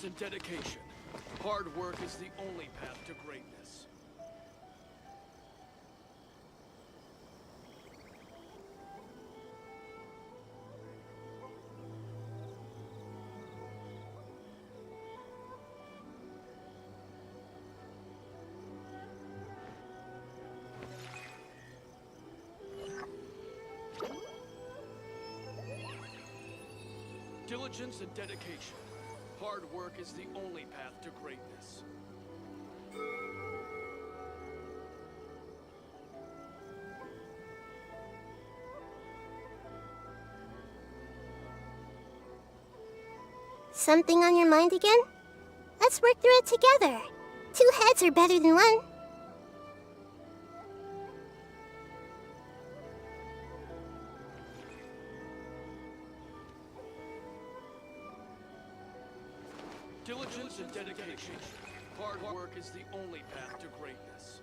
Diligence and dedication. Hard work is the only path to greatness. Diligence and dedication. Hard work is the only path to greatness. Something on your mind again? Let's work through it together. 2 heads are better than 1. Diligence and dedication. Hard work is the only path to greatness.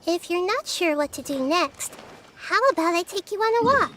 If you're not sure what to do next, how about I take you on a walk?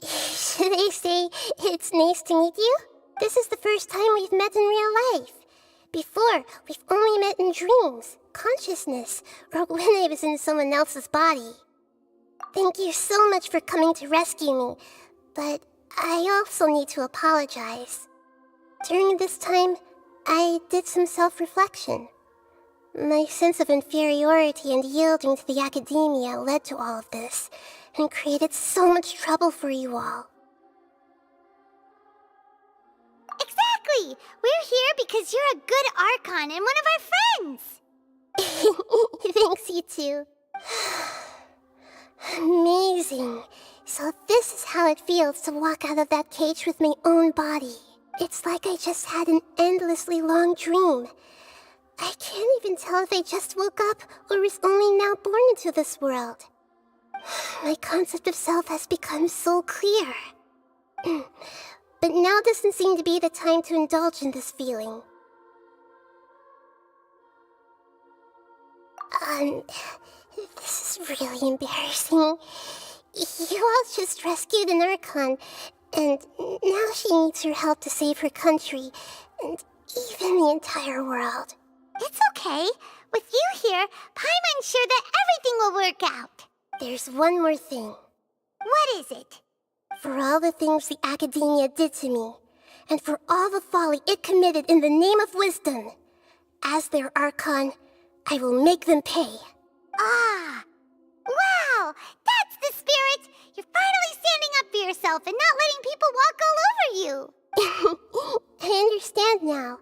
Should I say, it's nice to meet you? This is the first time we've met in real life. Before, we've only met in dreams, consciousness, or when I was in someone else's body. Thank you so much for coming to rescue me, but I also need to apologize. During this time, I did some self-reflection. My sense of inferiority and yielding to the academia led to all of this, and created so much trouble for you all. Exactly! We're here because you're a good Archon and one of our friends! Thanks, you two. Amazing. So this is how it feels to walk out of that cage with my own body. It's like I just had an endlessly long dream. I can't even tell if I just woke up or was only now born into this world. My concept of self has become so clear. But now doesn't seem to be the time to indulge in this feeling. This is really embarrassing. You all just rescued an Archon, and now she needs your help to save her country, and even the entire world. It's okay. With you here, Paimon's sure that everything will work out. There's one more thing. What is it? For all the things the academia did to me, and for all the folly it committed in the name of wisdom. As their Archon, I will make them pay. Ah! Wow! That's the spirit! You're finally standing up for yourself and not letting people walk all over you! I understand now.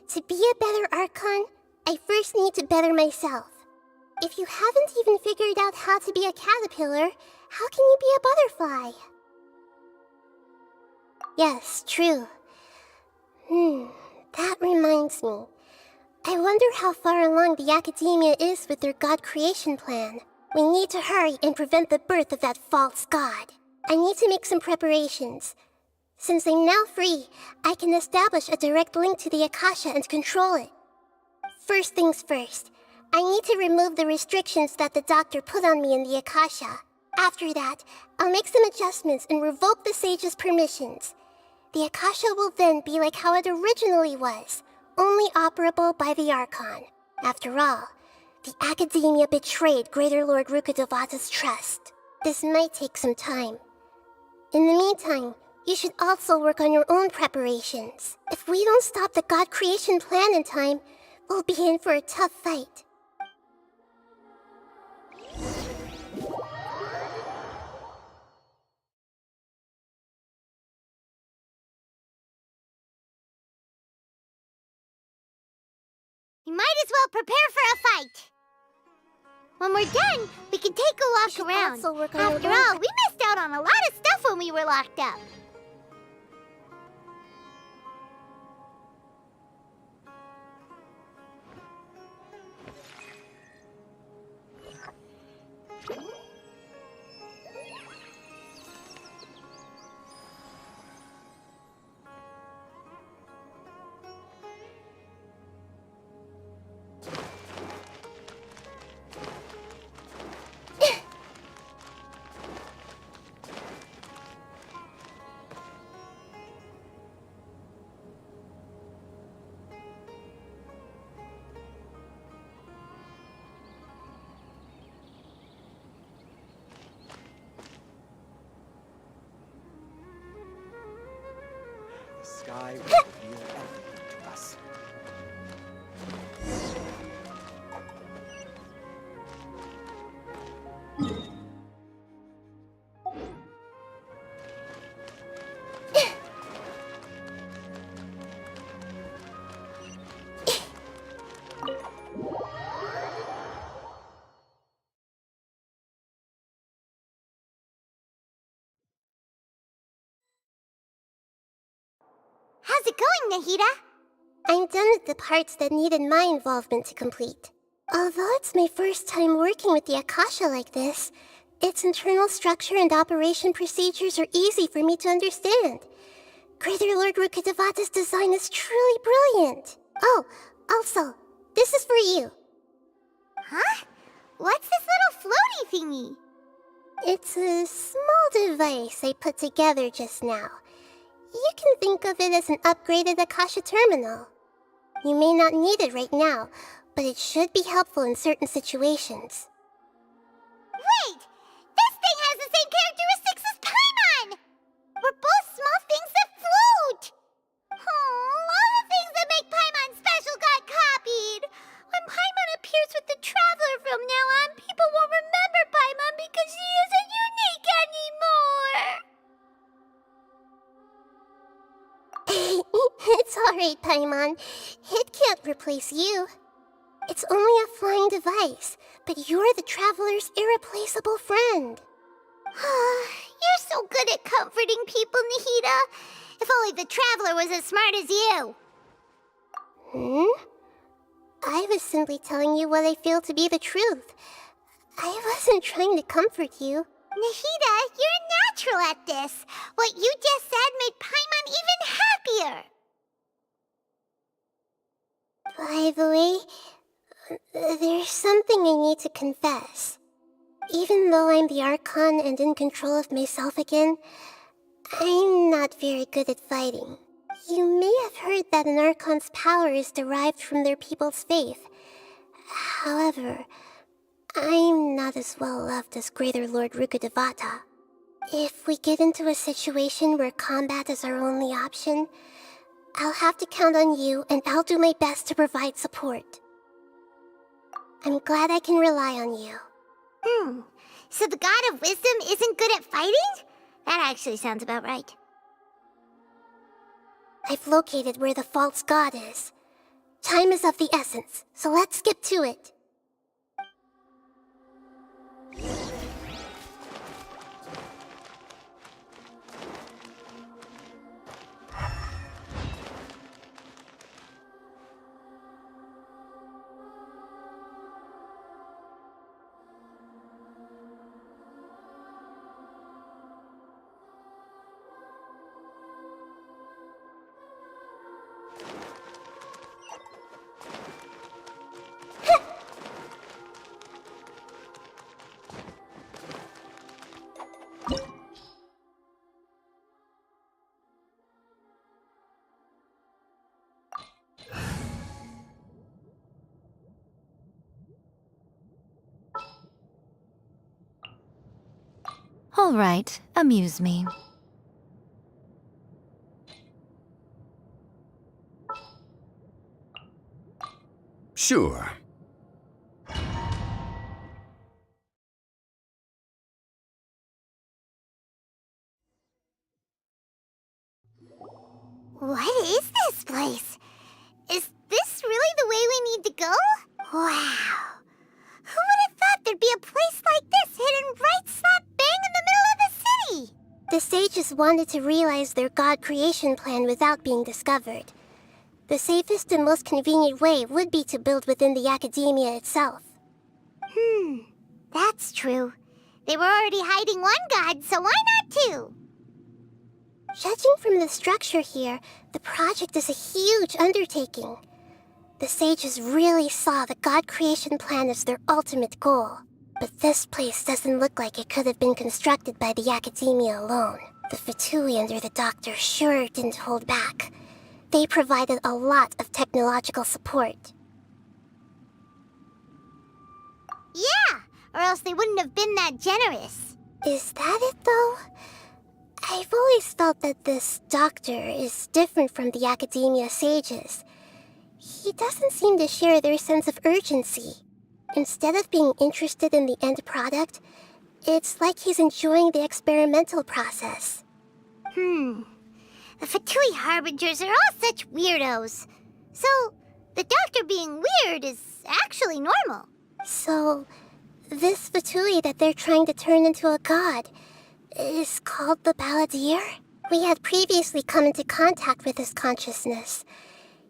To be a better Archon, I first need to better myself. If you haven't even figured out how to be a caterpillar, how can you be a butterfly? Yes, true. That reminds me. I wonder how far along the Academia is with their god creation plan. We need to hurry and prevent the birth of that false god. I need to make some preparations. Since I'm now free, I can establish a direct link to the Akasha and control it. First things first, I need to remove the restrictions that the doctor put on me in the Akasha. After that, I'll make some adjustments and revoke the sage's permissions. The Akasha will then be like how it originally was, only operable by the Archon. After all, the Academia betrayed Greater Lord Rukkhadevata's trust. This might take some time. In the meantime, you should also work on your own preparations. If we don't stop the god creation plan in time, we'll be in for a tough fight. You might as well prepare for a fight. When we're done, we can take a walk around. Also work on After your own all, we missed out on a lot of stuff when we were locked up. The sky will reveal everything to us. How's it going, Nahida? I'm done with the parts that needed my involvement to complete. Although it's my first time working with the Akasha like this, its internal structure and operation procedures are easy for me to understand. Greater Lord Rukkhadevata's design is truly brilliant. Oh, also, this is for you. Huh? What's this little floaty thingy? It's a small device I put together just now. You can think of it as an upgraded Akasha terminal. You may not need it right now, but it should be helpful in certain situations. Wait! This thing has the same characteristics as Paimon! We're both small things that float! Oh, all the things that make Paimon special got copied! When Paimon appears with the Traveler from now on, people won't remember Paimon because she isn't unique anymore! It's alright, Paimon. It can't replace you. It's only a flying device, but you're the Traveler's irreplaceable friend. You're so good at comforting people, Nahida. If only the Traveler was as smart as you. I was simply telling you what I feel to be the truth. I wasn't trying to comfort you. Nahida, you're natural at this. What you just said made Paimon even happier. By the way, there's something I need to confess. Even though I'm the Archon and in control of myself again, I'm not very good at fighting. You may have heard that an Archon's power is derived from their people's faith. However, I'm not as well loved as Greater Lord Rukkhadevata. If we get into a situation where combat is our only option, I'll have to count on you, and I'll do my best to provide support. I'm glad I can rely on you. So the God of Wisdom isn't good at fighting? That actually sounds about right. I've located where the false god is. Time is of the essence, so let's skip to it. All right, amuse me. Sure. What is this place? Is this really the way we need to go? Wow. Who would have thought there'd be a place like this hidden right slap bang in the middle of the city? The sages wanted to realize their god creation plan without being discovered. The safest and most convenient way would be to build within the academia itself. That's true. They were already hiding one god, so why not two? Judging from the structure here, the project is a huge undertaking. The sages really saw the god creation plan as their ultimate goal. But this place doesn't look like it could have been constructed by the academia alone. The Fatui under the doctor sure didn't hold back. They provided a lot of technological support. Yeah, or else they wouldn't have been that generous. Is that it, though? I've always felt that this doctor is different from the academia sages. He doesn't seem to share their sense of urgency. Instead of being interested in the end product, it's like he's enjoying the experimental process. The Fatui Harbingers are all such weirdos. So, the doctor being weird is actually normal. So, this Fatui that they're trying to turn into a god is called the Balladeer? We had previously come into contact with his consciousness.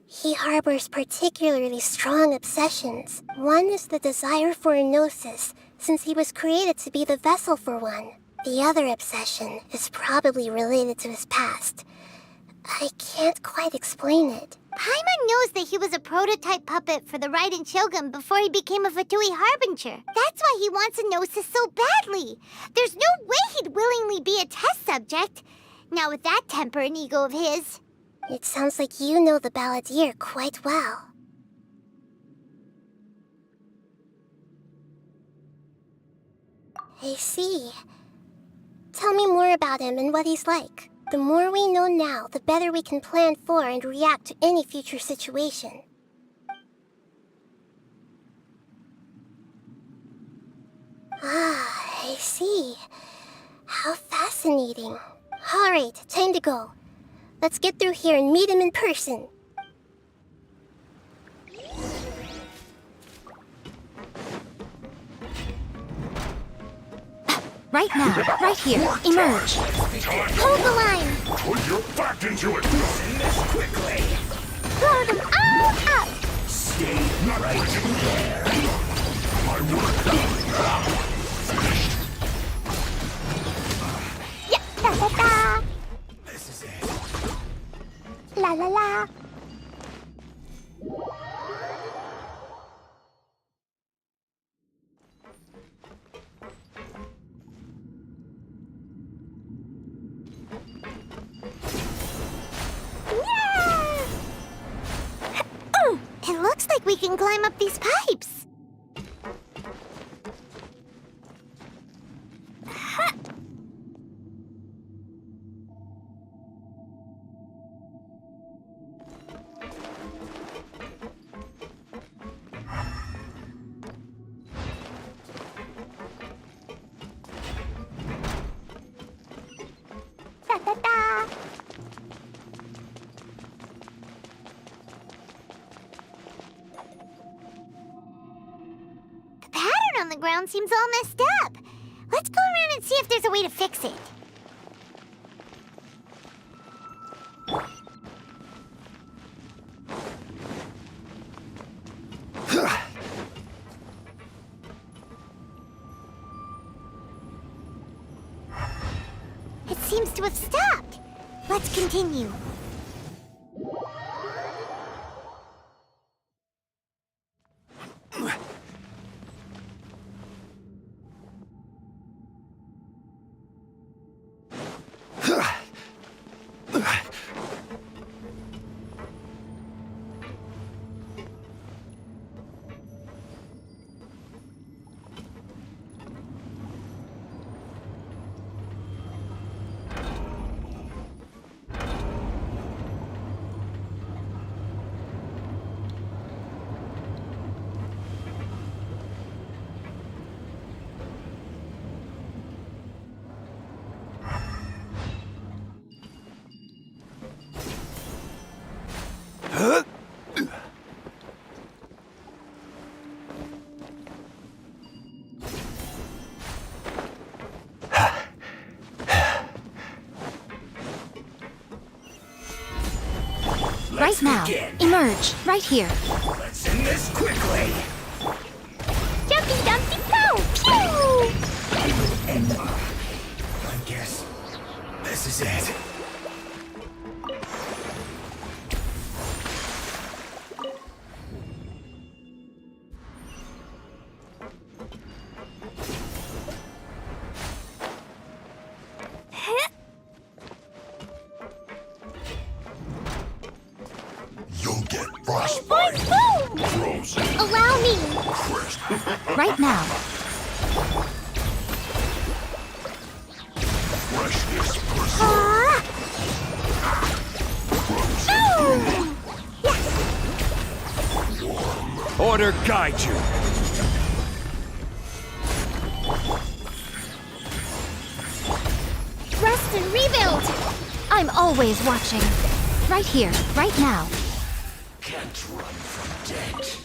He harbors particularly strong obsessions. One is the desire for a gnosis, since he was created to be the vessel for one. The other obsession is probably related to his past. I can't quite explain it. Paimon knows that he was a prototype puppet for the Raiden Shogun before he became a Fatui Harbinger. That's why he wants a gnosis so badly. There's no way he'd willingly be a test subject. Now with that temper and ego of his. It sounds like you know the Balladeer quite well. I see. Tell me more about him and what he's like. The more we know now, the better we can plan for and react to any future situation. Ah, I see. How fascinating. All right, time to go. Let's get through here and meet him in person. Right now, right here, emerge. Hold the line. Put your back into it! Quickly! Blow them all up. Stay right there! My work done! Finished! Yeah, la la la. This is it. La la la. It looks like we can climb up these pipes. Da da da! The pattern on the ground seems all messed up. Let's go around and see if there's a way to fix it. It seems to have stopped. Let's continue. Right now. Emerge. Right here. Let's end this quickly. Jumpy Dumpty Go! Pew! And I guess this is it. You'll get frostbite. Frozen. Allow me! Crisp. Right now. Freshness preserved. Order guide you. Rest and rebuild. I'm always watching. Right here. Right now. Can't run from debt.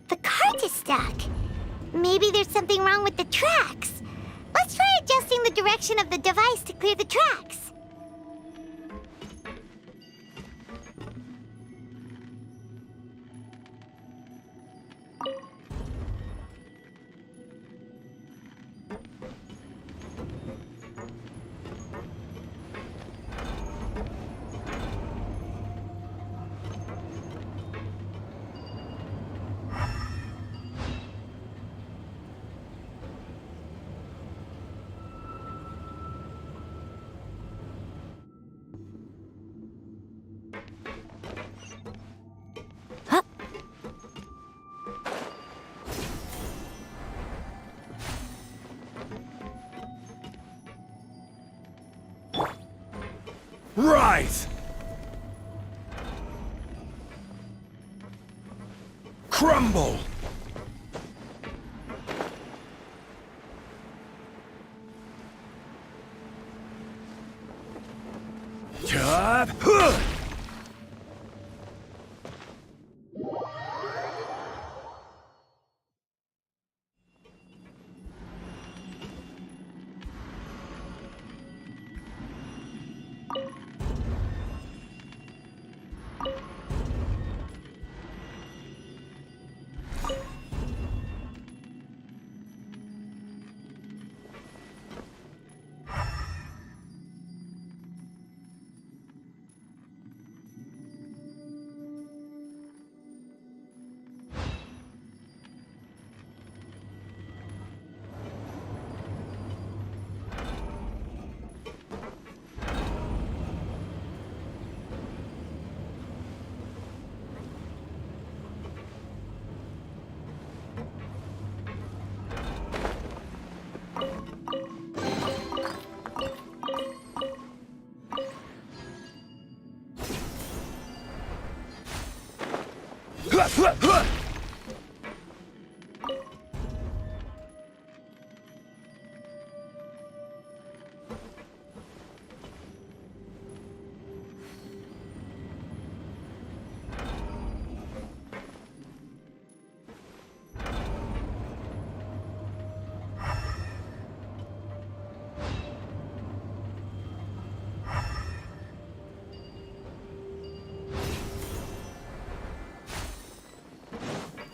The cart is stuck. Maybe there's something wrong with the tracks. Let's try adjusting the direction of the device to clear the tracks. Huh? Right! Crumble! Chop! Huh!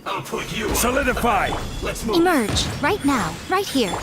I'll put you on. Solidify! Let's move. Emerge, right now, right here.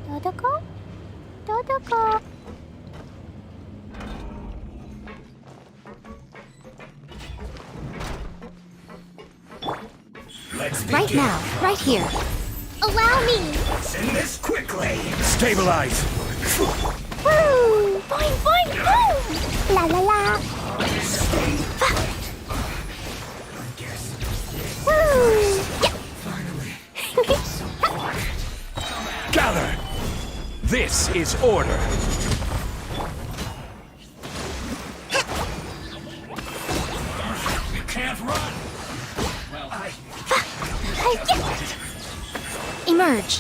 Dodoko? Dodoko? Let's Right begin. now, right here. Allow me! Send this quickly. Stabilize! Woo! Boing, boing, boom! La la la! Woo! Gather! This is order! You can't run. Emerge.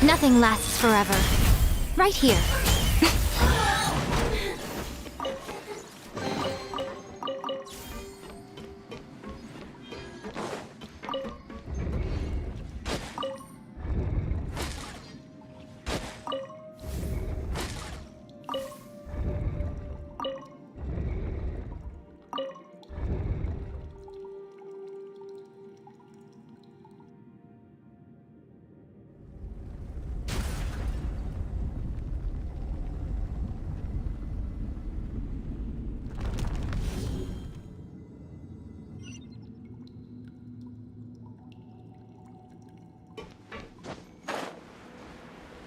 Nothing lasts forever. Right here.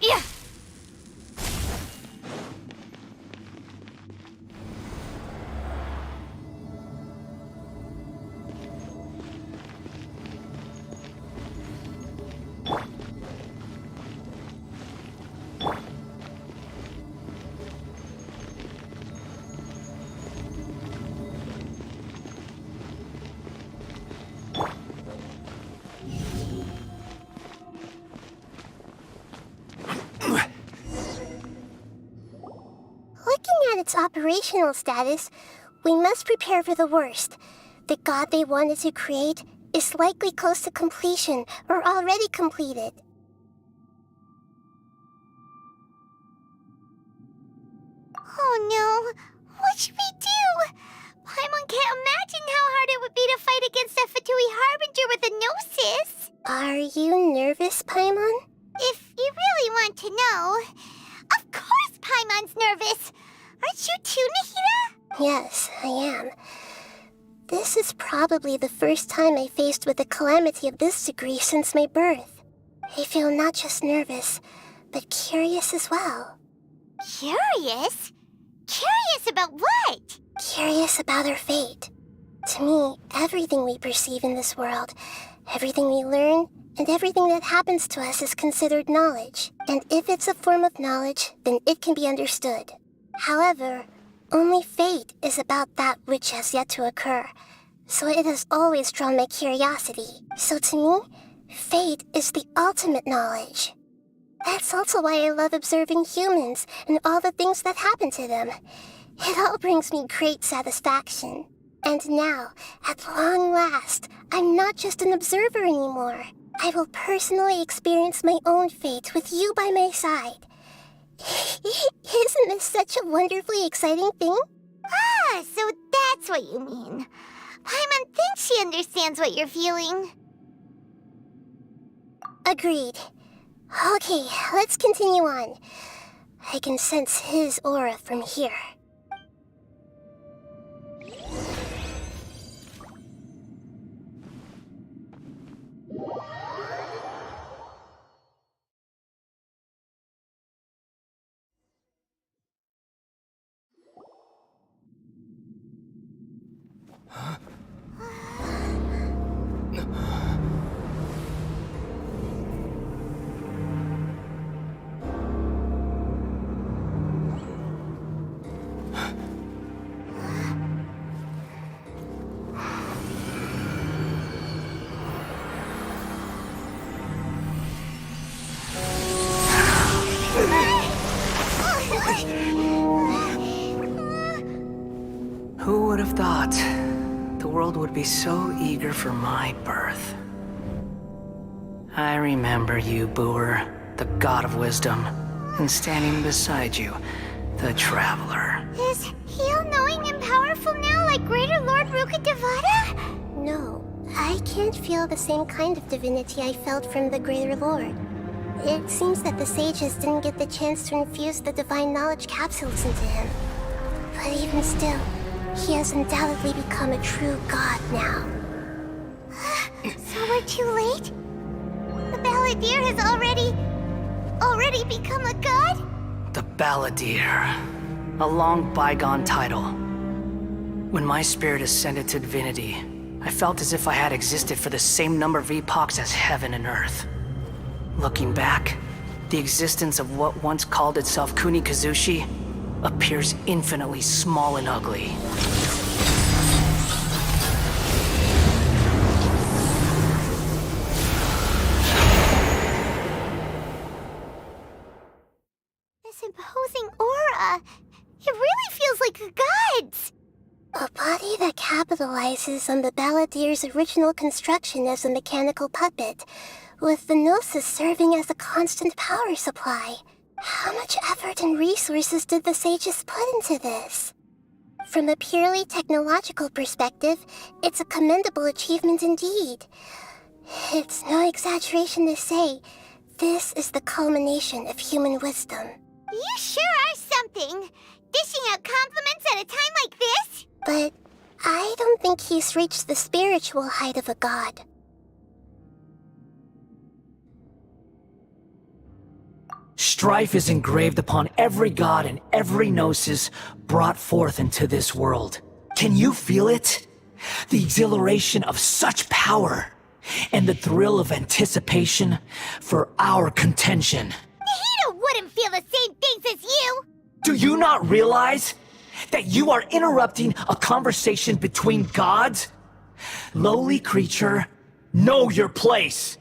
Yeah. Looking at its operational status, we must prepare for the worst. The god they wanted to create is likely close to completion or already completed. Oh no! What should we do? Paimon can't imagine how hard it would be to fight against a Fatui Harbinger with a Gnosis. Are you nervous, Paimon? If you really want to know, of course Paimon's nervous. Aren't you too, Nahida? Yes, I am. This is probably the first time I faced with a calamity of this degree since my birth. I feel not just nervous, but curious as well. Curious? Curious about what? Curious about our fate. To me, everything we perceive in this world, everything we learn, and everything that happens to us is considered knowledge. And if it's a form of knowledge, then it can be understood. However, only fate is about that which has yet to occur, so it has always drawn my curiosity. So to me, fate is the ultimate knowledge. That's also why I love observing humans and all the things that happen to them. It all brings me great satisfaction. And now, at long last, I'm not just an observer anymore. I will personally experience my own fate with you by my side. Isn't this such a wonderfully exciting thing? Ah, so that's what you mean. Paimon thinks she understands what you're feeling. Agreed. Okay, let's continue on. I can sense his aura from here. Who would have thought the world would be so eager for my birth? I remember you, Booer, the god of wisdom, and standing beside you, the traveler. Is he all-knowing and powerful now like Greater Lord Rukkhadevata? No, I can't feel the same kind of divinity I felt from the Greater Lord. It seems that the sages didn't get the chance to infuse the divine knowledge capsules into him. But even still, he has undoubtedly become a true god now. So we're too late? The Balladeer has already become a god? The Balladeer. A long bygone title. When my spirit ascended to divinity, I felt as if I had existed for the same number of epochs as heaven and earth. Looking back, the existence of what once called itself Kunikazushi appears infinitely small and ugly. This imposing aura. It really feels like the gods. A body that capitalizes on the Balladeer's original construction as a mechanical puppet, with the Gnosis serving as a constant power supply. How much effort and resources did the sages put into this? From a purely technological perspective, it's a commendable achievement indeed. It's no exaggeration to say, this is the culmination of human wisdom. You sure are something. Dishing out compliments at a time like this? But I don't think he's reached the spiritual height of a god. Strife is engraved upon every god and every gnosis brought forth into this world. Can you feel it? The exhilaration of such power, and the thrill of anticipation for our contention. Nahida wouldn't feel the same things as you! Do you not realize that you are interrupting a conversation between gods? Lowly creature, know your place!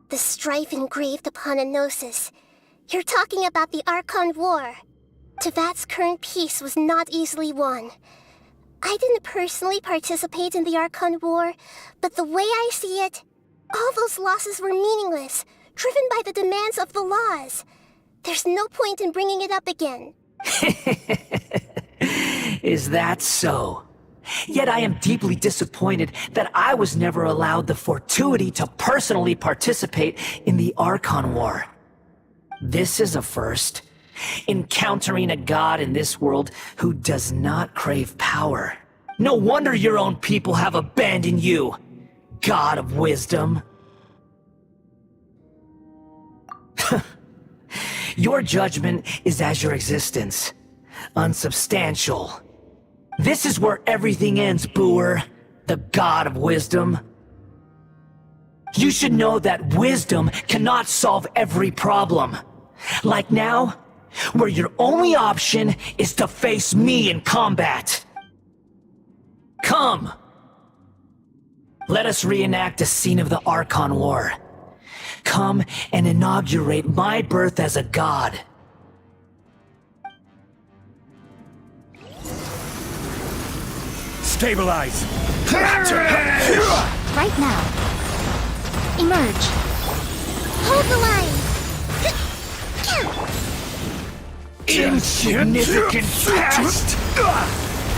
The strife engraved upon a gnosis. You're talking about the Archon War. Tevat's current peace was not easily won. I didn't personally participate in the Archon War, but the way I see it, all those losses were meaningless, driven by the demands of the laws. There's no point in bringing it up again. Is that so? Yet I am deeply disappointed that I was never allowed the fortuity to personally participate in the Archon War. This is a first. Encountering a god in this world who does not crave power. No wonder your own people have abandoned you, God of Wisdom. Your judgment is as your existence, unsubstantial. This is where everything ends, Booer, the God of Wisdom. You should know that wisdom cannot solve every problem. Like now, where your only option is to face me in combat. Come! Let us reenact a scene of the Archon War. Come and inaugurate my birth as a god. Stabilize! Right now. Emerge. Hold the line. Insignificant past!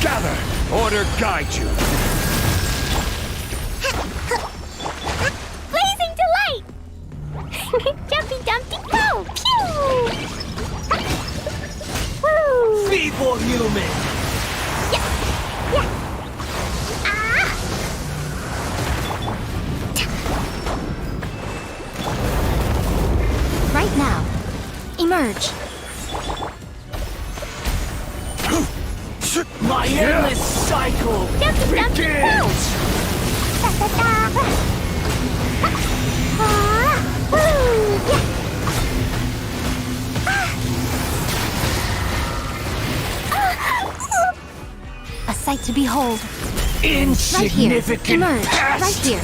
Gather! Order guide you! Blazing delight! Jumpy Dumpty Go! Pew! Woo! Feeble human! Right now. Emerge. My endless cycle Jumpy Dumpty Go! begins! Da-da-da. Woo! A sight to behold. Right here. Insignificant Emerge. past! Right here.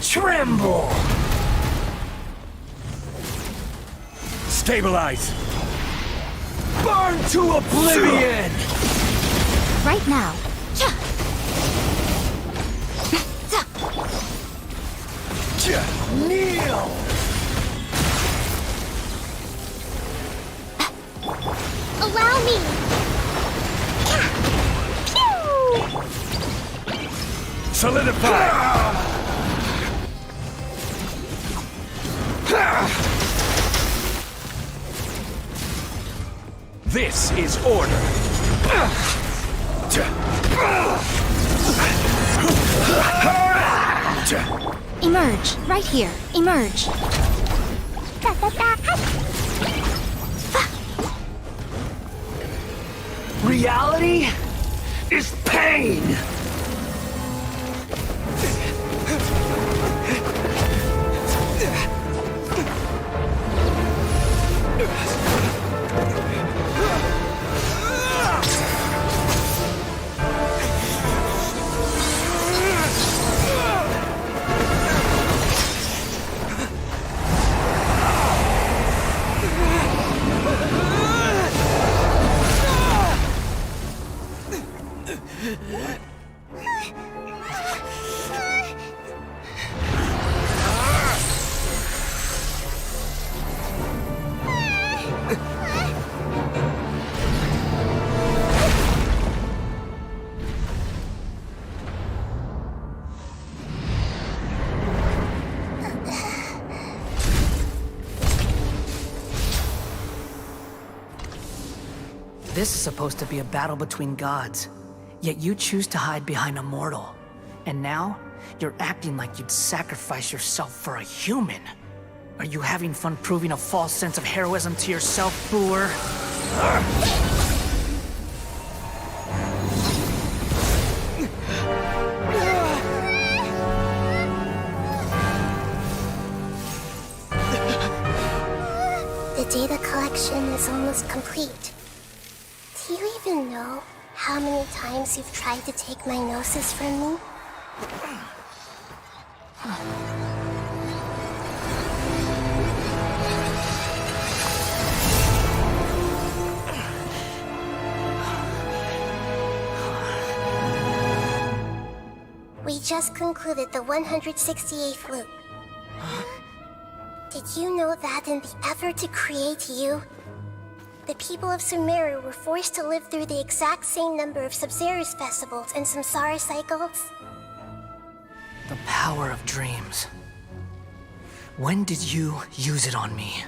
Tremble! Stabilize! Burn to oblivion! Right now. Kneel! Allow me! Pew! Solidify! This is order! Emerge. Right here. Emerge. Da-da-da. Reality is pain! This is supposed to be a battle between gods, yet you choose to hide behind a mortal. And now, you're acting like you'd sacrifice yourself for a human. Are you having fun proving a false sense of heroism to yourself, Booer? data collection is almost complete. Do you even know how many times you've tried to take my gnosis from me? We just concluded the 168th loop. Did you know that in the effort to create you, the people of Sumeru were forced to live through the exact same number of Sub-Zerus festivals and Samsara cycles? The power of dreams. When did you use it on me?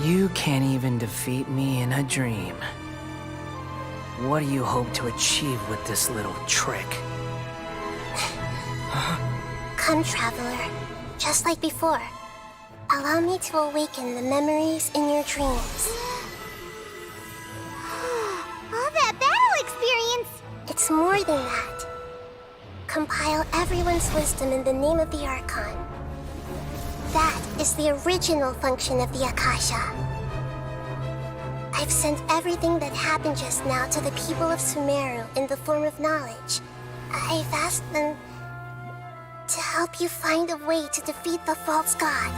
You can't even defeat me in a dream. What do you hope to achieve with this little trick? Come, Traveler. Just like before. Allow me to awaken the memories in your dreams. All that battle experience! It's more than that. Compile everyone's wisdom in the name of the Archon. That is the original function of the Akasha. I've sent everything that happened just now to the people of Sumeru in the form of knowledge. I've asked them to help you find a way to defeat the false god.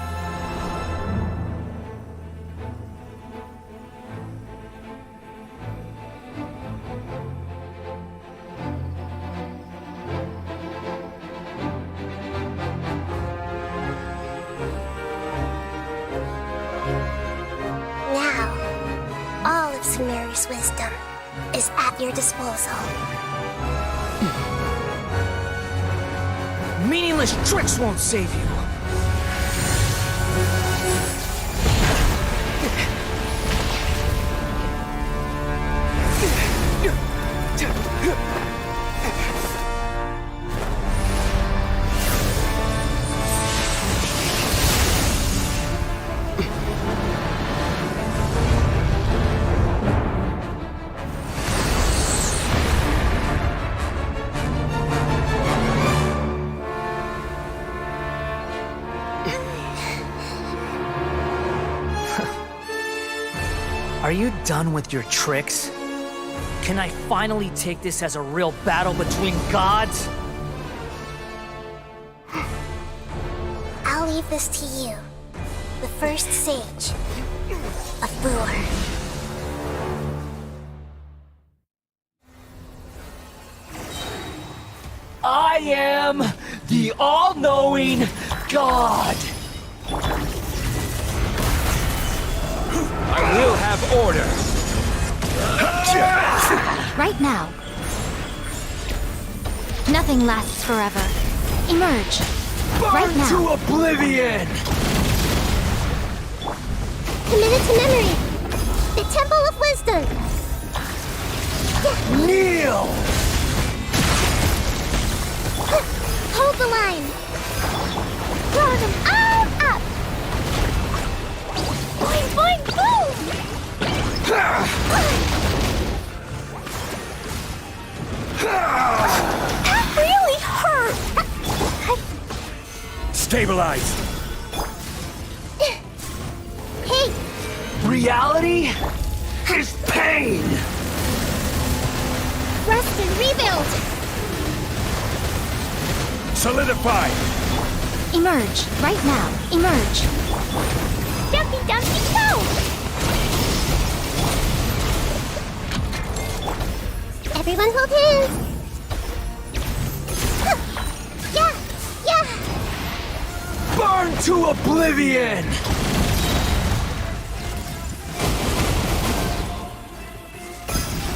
Sumeru's wisdom is at your disposal. Meaningless tricks won't save you. Are you done with your tricks? Can I finally take this as a real battle between gods? I'll leave this to you, the first sage of Lure. I am the all-knowing God! I will have order. Right now. Nothing lasts forever. Emerge. Right Burn now. to oblivion! Committed to memory. The Temple of Wisdom. Kneel! Hold the line. Throw them all up. Boing, boing, boom! That really hurt. Stabilize. Hey, Reality is pain! rest and rebuild. Solidify. Emerge. Right now. Emerge. Dumpy, dumpy, go! Everyone hold hands. Yeah, yeah. Burn to oblivion!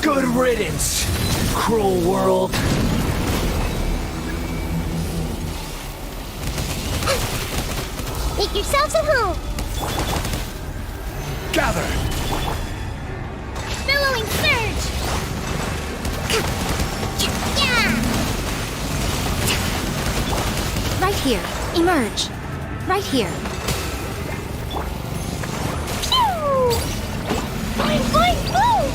Good riddance, cruel world. Make yourselves at home. Gather. Billowing surge. Yeah. Right here. Emerge. Right here. Pew! Boing, boing, boom!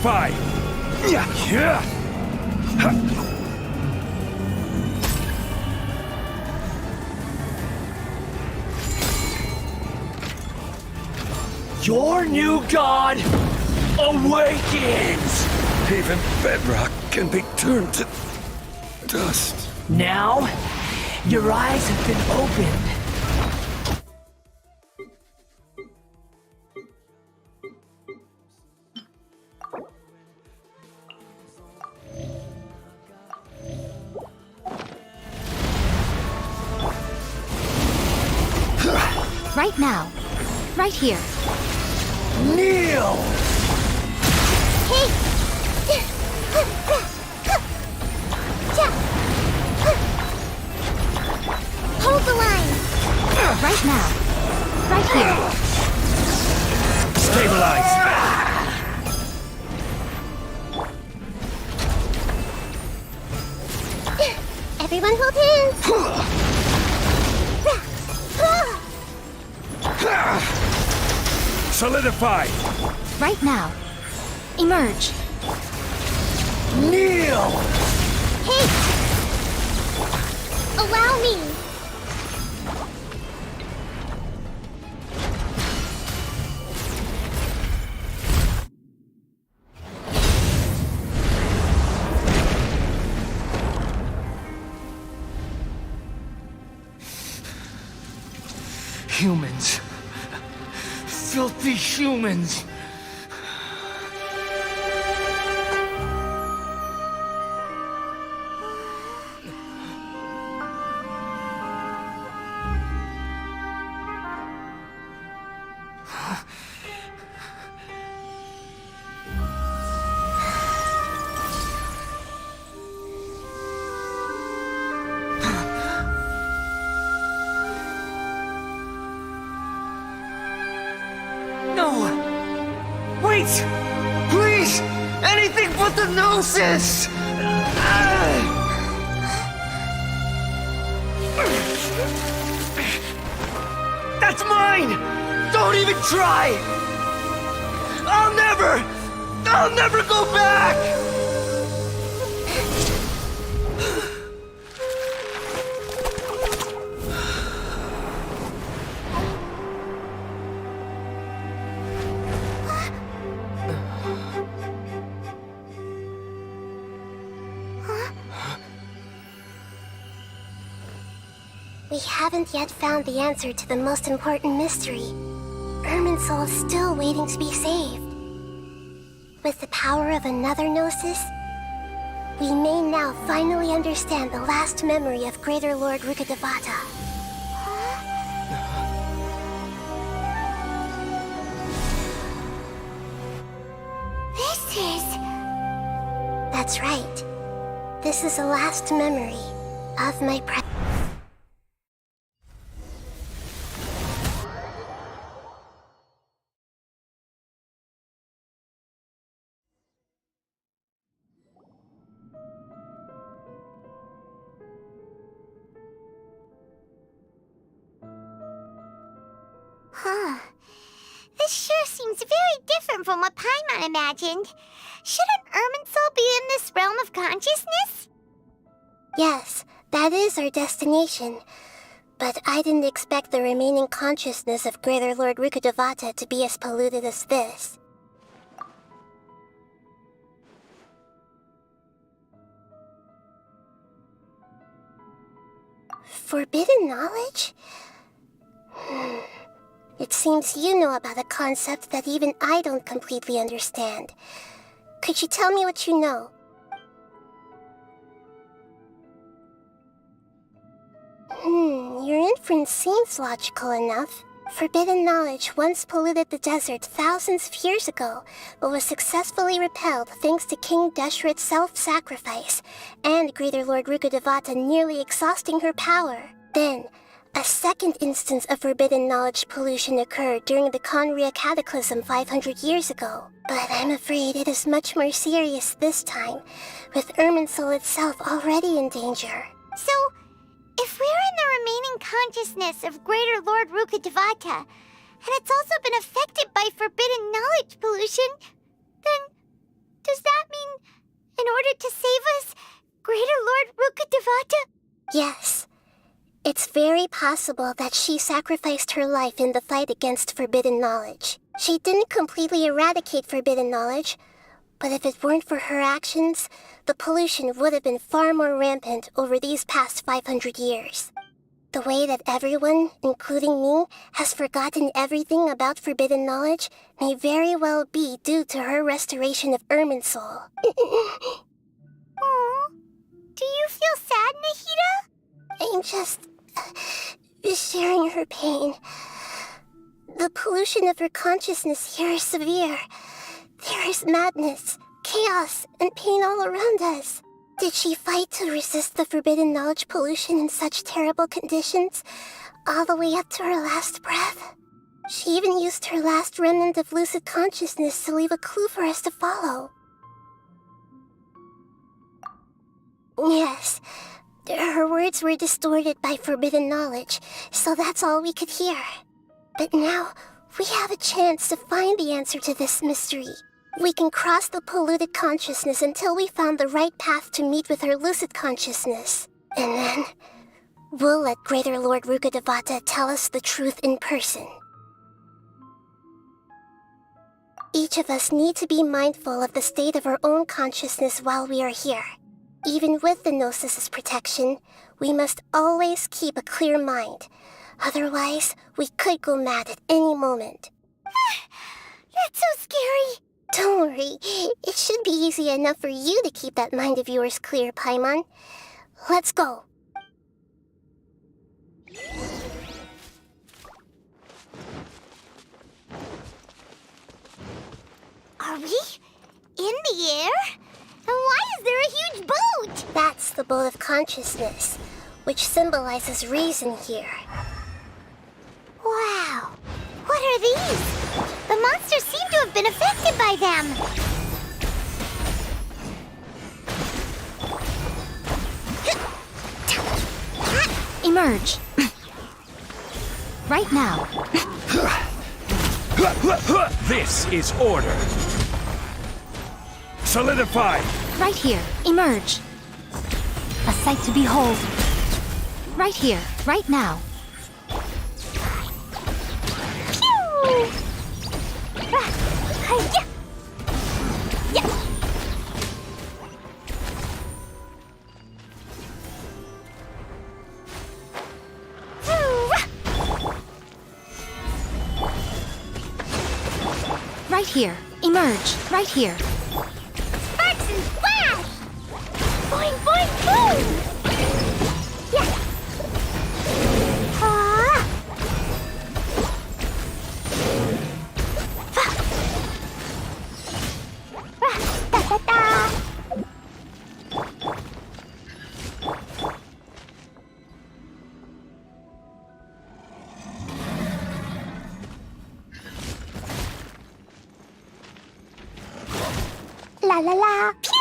Solidify! Yeah. Your new god awakens! Even bedrock can be turned to dust. Now, your eyes have been opened. Right now. Right here. Kneel! Hey! Hold the line! Right now. Right here. Stabilize! Everyone hold hands! Solidify! Right now. Emerge. Kneel! Hey! Allow me! Humans. Filthy humans. No! Wait! Please! Anything but the Gnosis! That's mine! Don't even try! I'll never go back! We haven't yet found the answer to the most important mystery. Irminsul is still waiting to be saved. With the power of another Gnosis, we may now finally understand the last memory of Greater Lord Rukkhadevata. This is... That's right. This is the last memory of my Huh. This sure seems very different from what Paimon imagined. Shouldn't Irminsul be in this realm of consciousness? Yes, that is our destination. But I didn't expect the remaining consciousness of Greater Lord Rukkhadevata to be as polluted as this. Forbidden knowledge? It seems you know about a concept that even I don't completely understand. Could you tell me what you know? Your inference seems logical enough. Forbidden knowledge once polluted the desert thousands of years ago, but was successfully repelled thanks to King Deshret's self-sacrifice, and Greater Lord Rukkhadevata nearly exhausting her power. Then, a second instance of forbidden knowledge pollution occurred during the Conria Cataclysm 500 years ago. But I'm afraid it is much more serious this time, with Irminsul itself already in danger. So, if we're in the remaining consciousness of Greater Lord Rukkhadevata, and it's also been affected by forbidden knowledge pollution, then Does that mean, in order to save us, Greater Lord Rukkhadevata? Yes. It's very possible that she sacrificed her life in the fight against forbidden knowledge. She didn't completely eradicate forbidden knowledge, but if it weren't for her actions, the pollution would have been far more rampant over these past 500 years. The way that everyone, including me, has forgotten everything about forbidden knowledge may very well be due to her restoration of Irminsul. Aw. Do you feel sad, Nahida? I'm just sharing her pain. The pollution of her consciousness here is severe. There is madness, chaos, and pain all around us. Did she fight to resist the forbidden knowledge pollution in such terrible conditions, all the way up to her last breath? She even used her last remnant of lucid consciousness to leave a clue for us to follow. Yes, her words were distorted by forbidden knowledge, so that's all we could hear. But now, we have a chance to find the answer to this mystery. We can cross the polluted consciousness until we found the right path to meet with her lucid consciousness. And then, we'll let Greater Lord Rukkhadevata tell us the truth in person. Each of us need to be mindful of the state of our own consciousness while we are here. Even with the Gnosis' protection, we must always keep a clear mind. Otherwise, we could go mad at any moment. That's so scary. Don't worry, it should be easy enough for you to keep that mind of yours clear, Paimon. Let's go. Are we in the air? And why is there a huge boat? That's the boat of consciousness, which symbolizes reason here. Wow. What are these? The monsters seem to have been affected by them. Emerge. Right now. This is order. Solidify. Right here. Emerge. A sight to behold. Right here. Right now. Pew! Hi-ya! Yeah. Right here. Emerge. Right here. Sparks and splash! Boing, boing, boom! Yeah. Ah. Da, da, da. La la la, pew!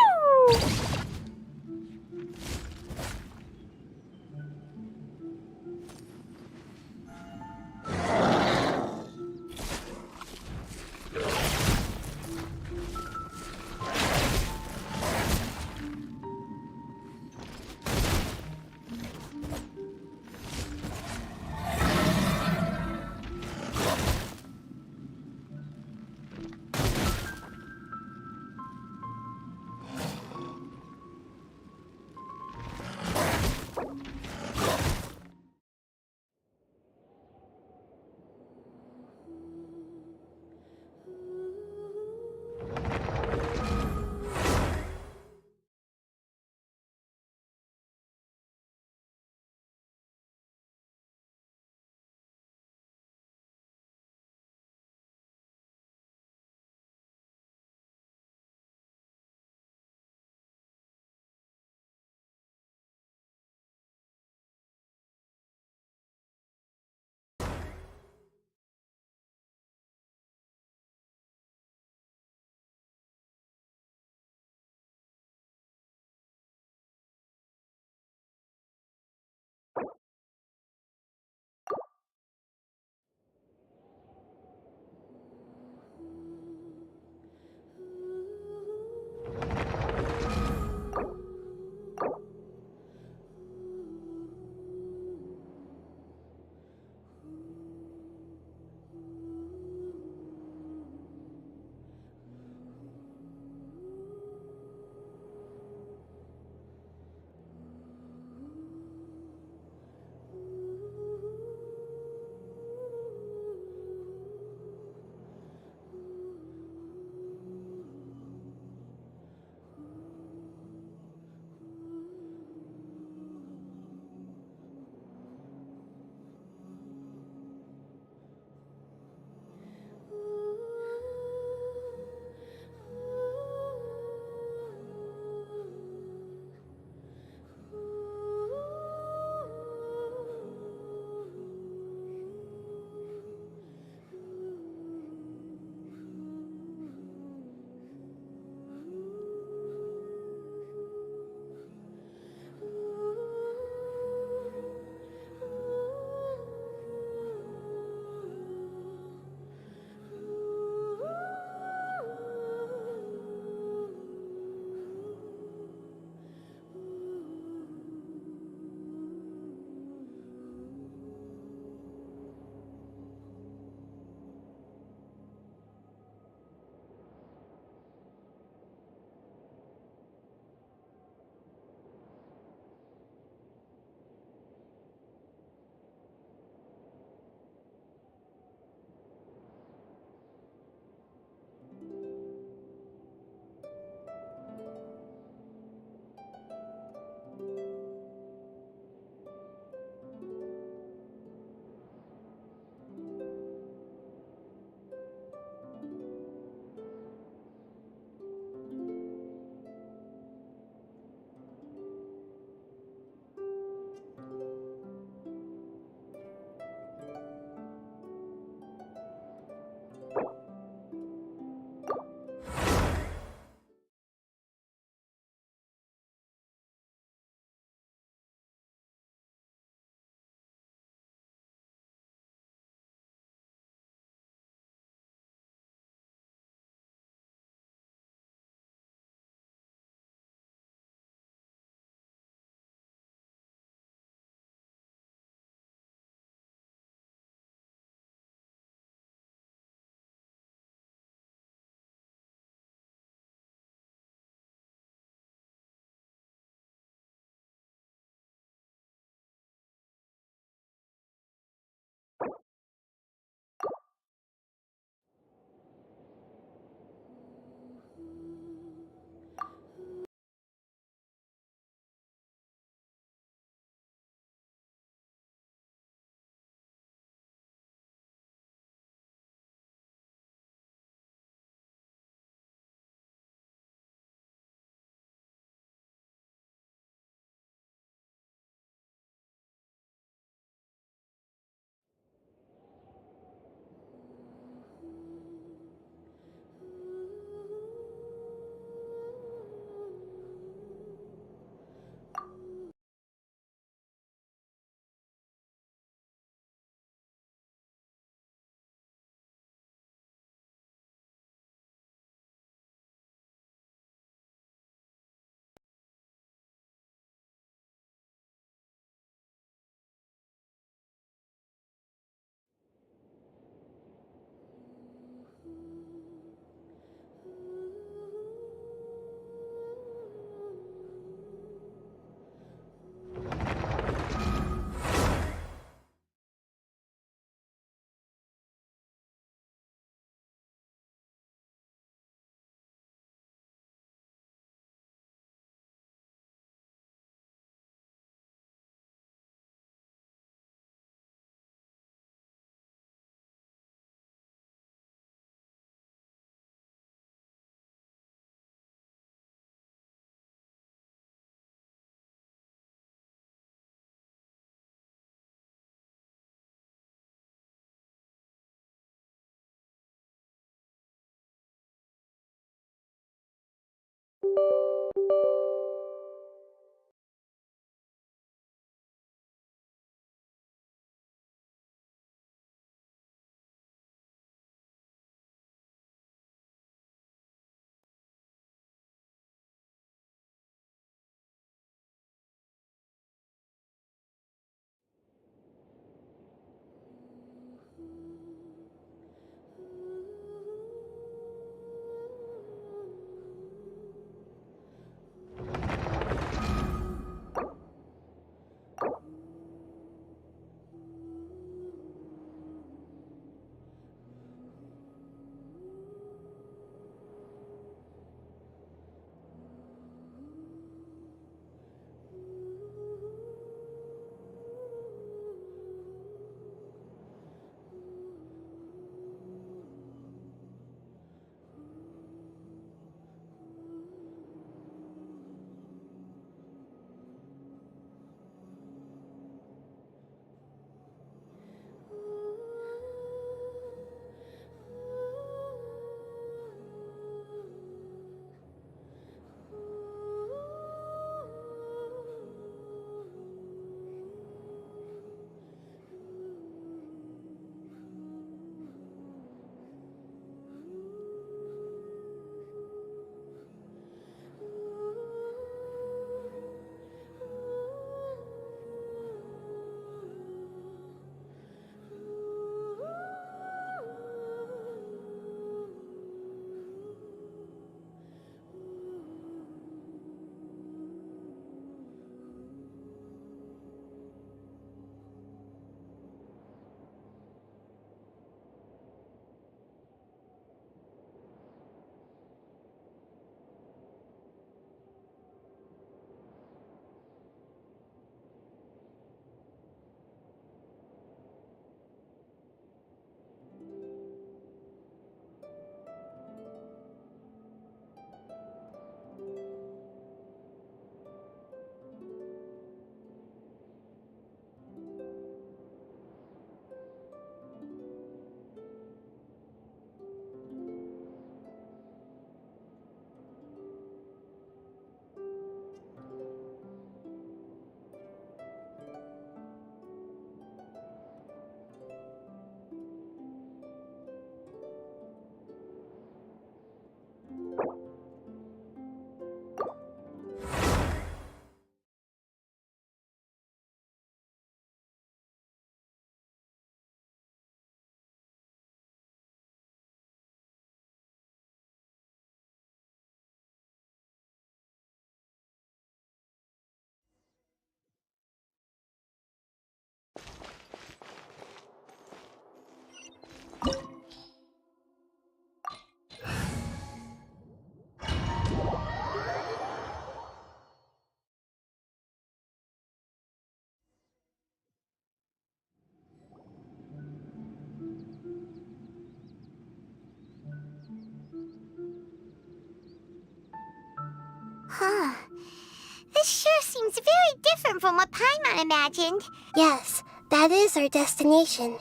It's very different from what Paimon imagined. Yes, that is our destination.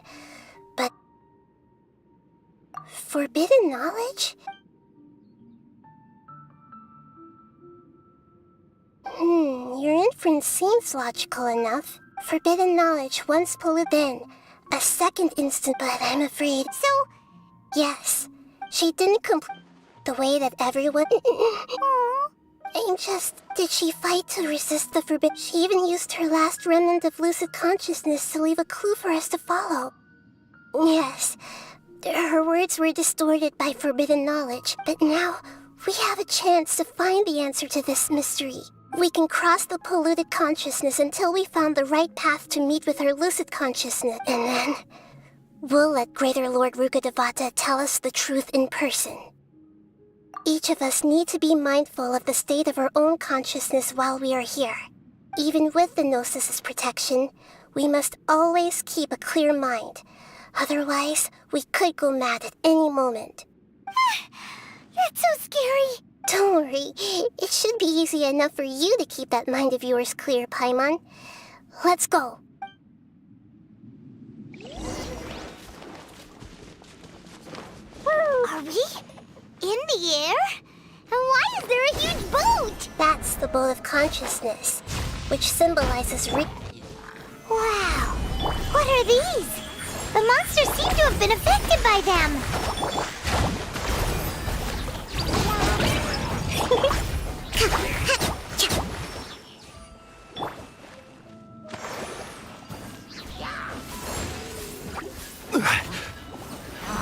But... forbidden knowledge? Your inference seems logical enough. Forbidden knowledge once polluted, then a second instant, but I'm afraid... So... Yes, she didn't complete the way that everyone... I'm just... Did she fight to resist the forbidden? She even used her last remnant of lucid consciousness to leave a clue for us to follow. Yes, her words were distorted by forbidden knowledge, but now we have a chance to find the answer to this mystery. We can cross the polluted consciousness until we found the right path to meet with our lucid consciousness, and then we'll let Greater Lord Rukkhadevata tell us the truth in person. Each of us need to be mindful of the state of our own consciousness while we are here. Even with the Gnosis' protection, we must always keep a clear mind. Otherwise, we could go mad at any moment. That's so scary. Don't worry, it should be easy enough for you to keep that mind of yours clear, Paimon. Let's go. Are we in the air? And why is there a huge boat? That's the boat of consciousness, which symbolizes Wow! What are these? The monsters seem to have been affected by them.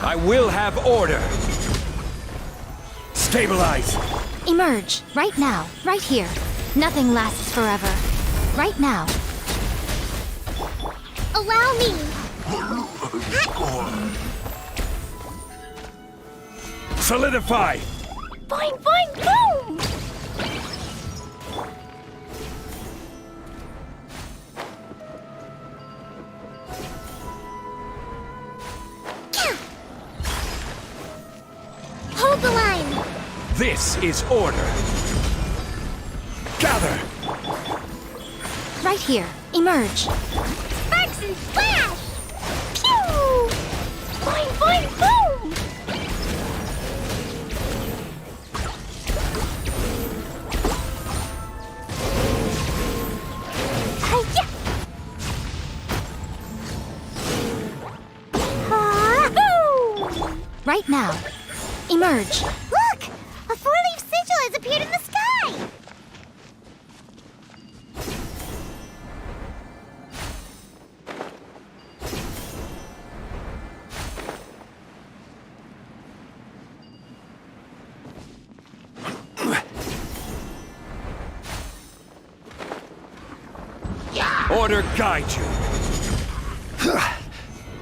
I will have order. Stabilize. Emerge, right now, right here. Nothing lasts forever. Right now. Allow me. Solidify. Boing, boing, boom! Hold the line! This is order. Gather. Right here. Emerge. Sparks and splash! Pew! Boing, boing, boom! Hi-ya! Ah-hoo! Right now. Emerge. Look! A four-leaf sigil has appeared in the sky! Order guide you.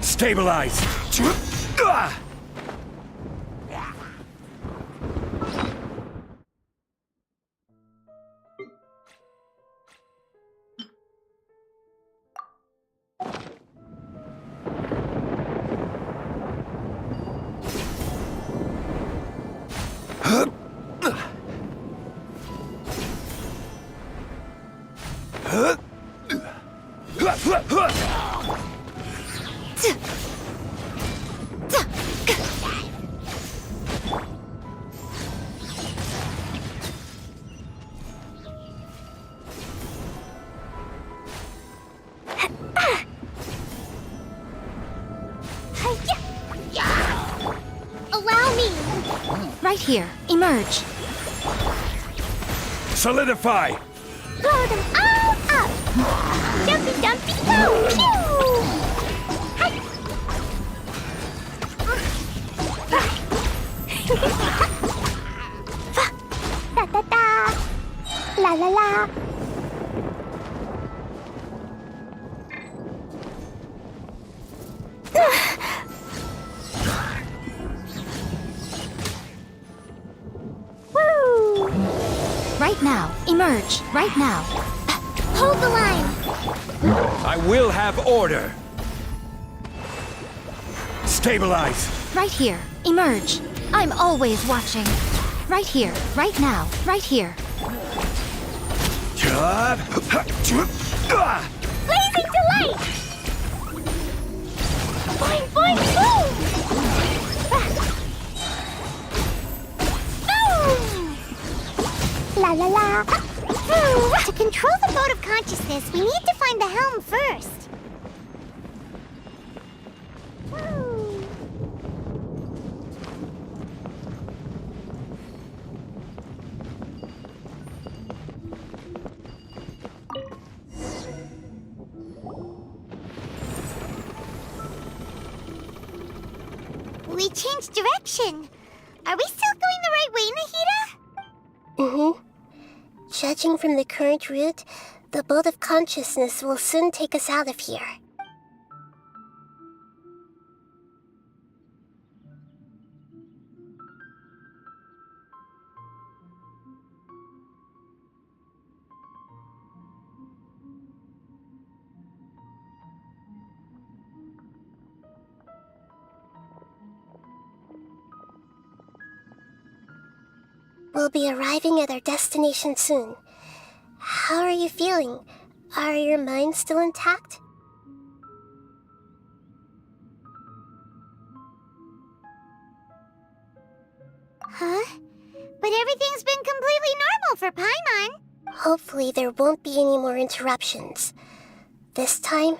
Stabilize. Allow me! Right here. Emerge. Solidify. Blow them all up! Dumpy, dumpy, go! Pew! Hi! Da da da! La la la! Woo! Right now. Emerge. Right now. Hold the line! I will have order. Stabilize. Right here. Emerge. I'm always watching. Right here. Right now. Right here. Blazing delight! Boing, boing, boom! Boom! La la la! To control the boat of consciousness, we need to find the helm first. We changed direction. Are we still going the right way, Nahida? Mm-hmm. Judging from the current route, the boat of consciousness will soon take us out of here. We'll be arriving at our destination soon. How are you feeling? Are your minds still intact? Huh? But everything's been completely normal for Paimon. Hopefully there won't be any more interruptions. This time,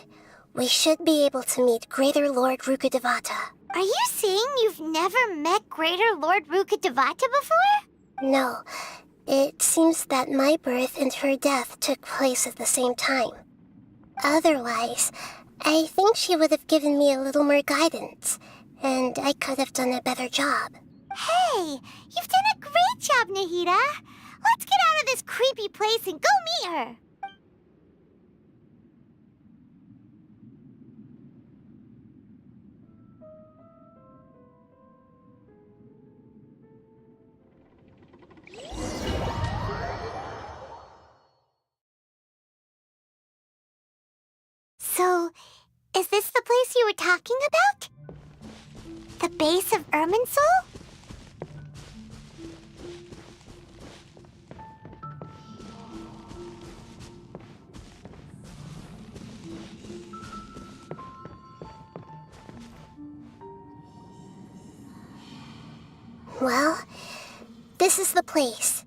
we should be able to meet Greater Lord Rukkhadevata. Are you saying you've never met Greater Lord Rukkhadevata before? No, it seems that my birth and her death took place at the same time. Otherwise, I think she would have given me a little more guidance, and I could have done a better job. Hey, you've done a great job, Nahida. Let's get out of this creepy place and go meet her. So, is this the place you were talking about? The base of Irminsul? Well, this is the place.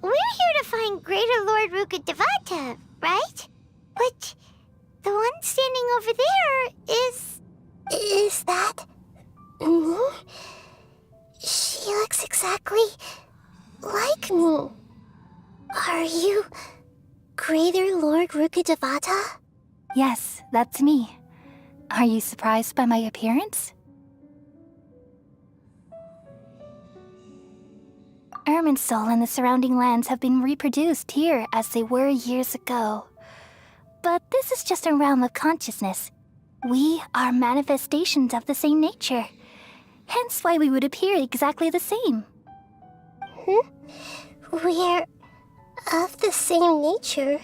We're here to find Greater Lord Rukkhadevata, right? But the one standing over there is... Is that... me? She looks exactly like me. Are you Greater Lord Rukkhadevata? Yes, that's me. Are you surprised by my appearance? Irminsul and the surrounding lands have been reproduced here as they were years ago. But this is just a realm of consciousness. We are manifestations of the same nature. Hence why we would appear exactly the same. We're of the same nature.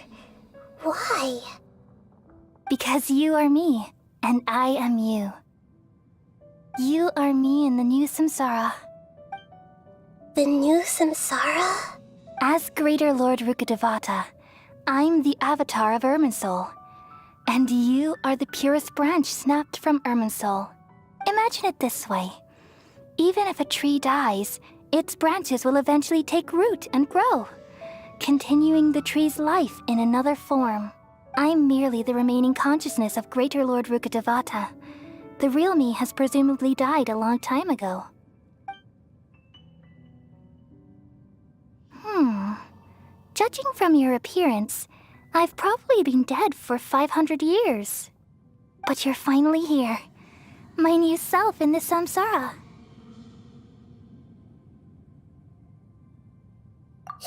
Why? Because you are me, and I am you. You are me in the new samsara. The new samsara? As Greater Lord Rukkhadevata, I'm the avatar of Irminsul. And you are the purest branch snapped from Irminsul. Imagine it this way. Even if a tree dies, its branches will eventually take root and grow, continuing the tree's life in another form. I'm merely the remaining consciousness of Greater Lord Rukkhadevata. The real me has presumably died a long time ago. Judging from your appearance, I've probably been dead for 500 years. But you're finally here. My new self in the samsara.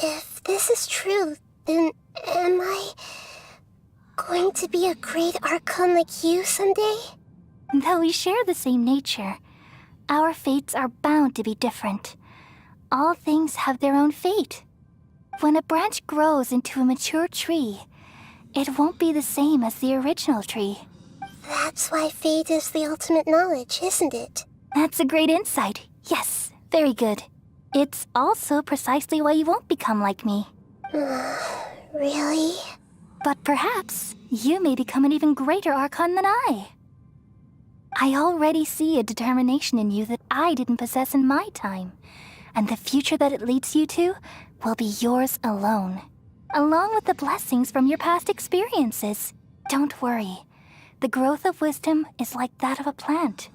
If this is true, then am I going to be a great Archon like you someday? Though we share the same nature, our fates are bound to be different. All things have their own fate. When a branch grows into a mature tree, it won't be the same as the original tree. That's why fate is the ultimate knowledge, isn't it? That's a great insight. Yes, Very good. It's also precisely why you won't become like me. Really? But perhaps you may become an even greater Archon than I. I already see a determination in you that I didn't possess in my time, and the future that it leads you to will be yours alone, along with the blessings from your past experiences. Don't worry. The growth of wisdom is like that of a plant.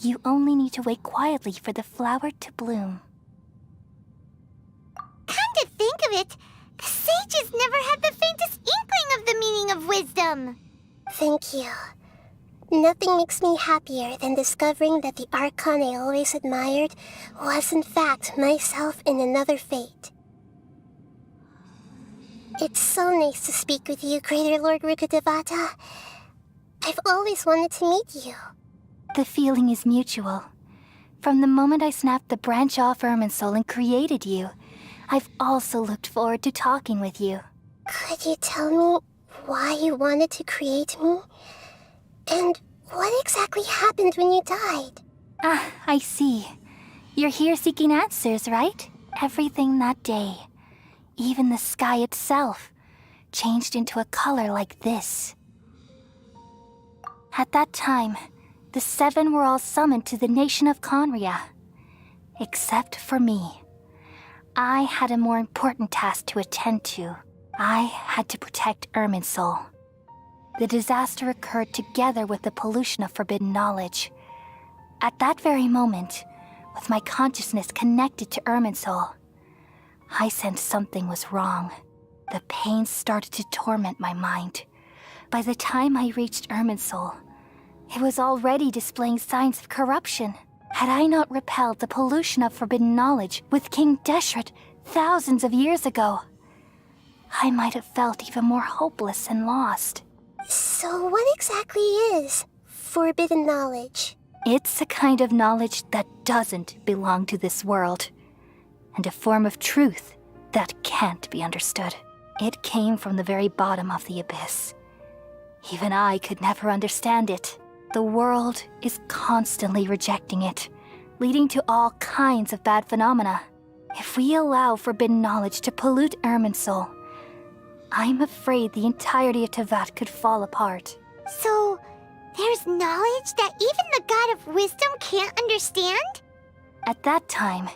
You only need to wait quietly for the flower to bloom. Come to think of it, the sages never had the faintest inkling of the meaning of wisdom. Thank you. Nothing makes me happier than discovering that the Archon I always admired was in fact myself in another fate. It's so nice to speak with you, Greater Lord Rukkhadevata. I've always wanted to meet you. The feeling is mutual. From the moment I snapped the branch off Irminsul and created you, I've also looked forward to talking with you. Could you tell me why you wanted to create me? And what exactly happened when you died? Ah, I see. You're here seeking answers, right? Everything that day, even the sky itself, changed into a color like this. At that time, the seven were all summoned to the nation of Conria. Except for me. I had a more important task to attend to. I had to protect Irminsul. The disaster occurred together with the pollution of forbidden knowledge. At that very moment, with my consciousness connected to Irminsul, I sensed something was wrong. The pain started to torment my mind. By the time I reached Irminsul, it was already displaying signs of corruption. Had I not repelled the pollution of forbidden knowledge with King Deshret thousands of years ago, I might have felt even more hopeless and lost. So what exactly is forbidden knowledge? It's a kind of knowledge that doesn't belong to this world, and a form of truth that can't be understood. It came from the very bottom of the abyss. Even I could never understand it. The world is constantly rejecting it, leading to all kinds of bad phenomena. If we allow forbidden knowledge to pollute Irminsul, I'm afraid the entirety of Tevat could fall apart. So, there's knowledge that even the God of wisdom can't understand? At that time,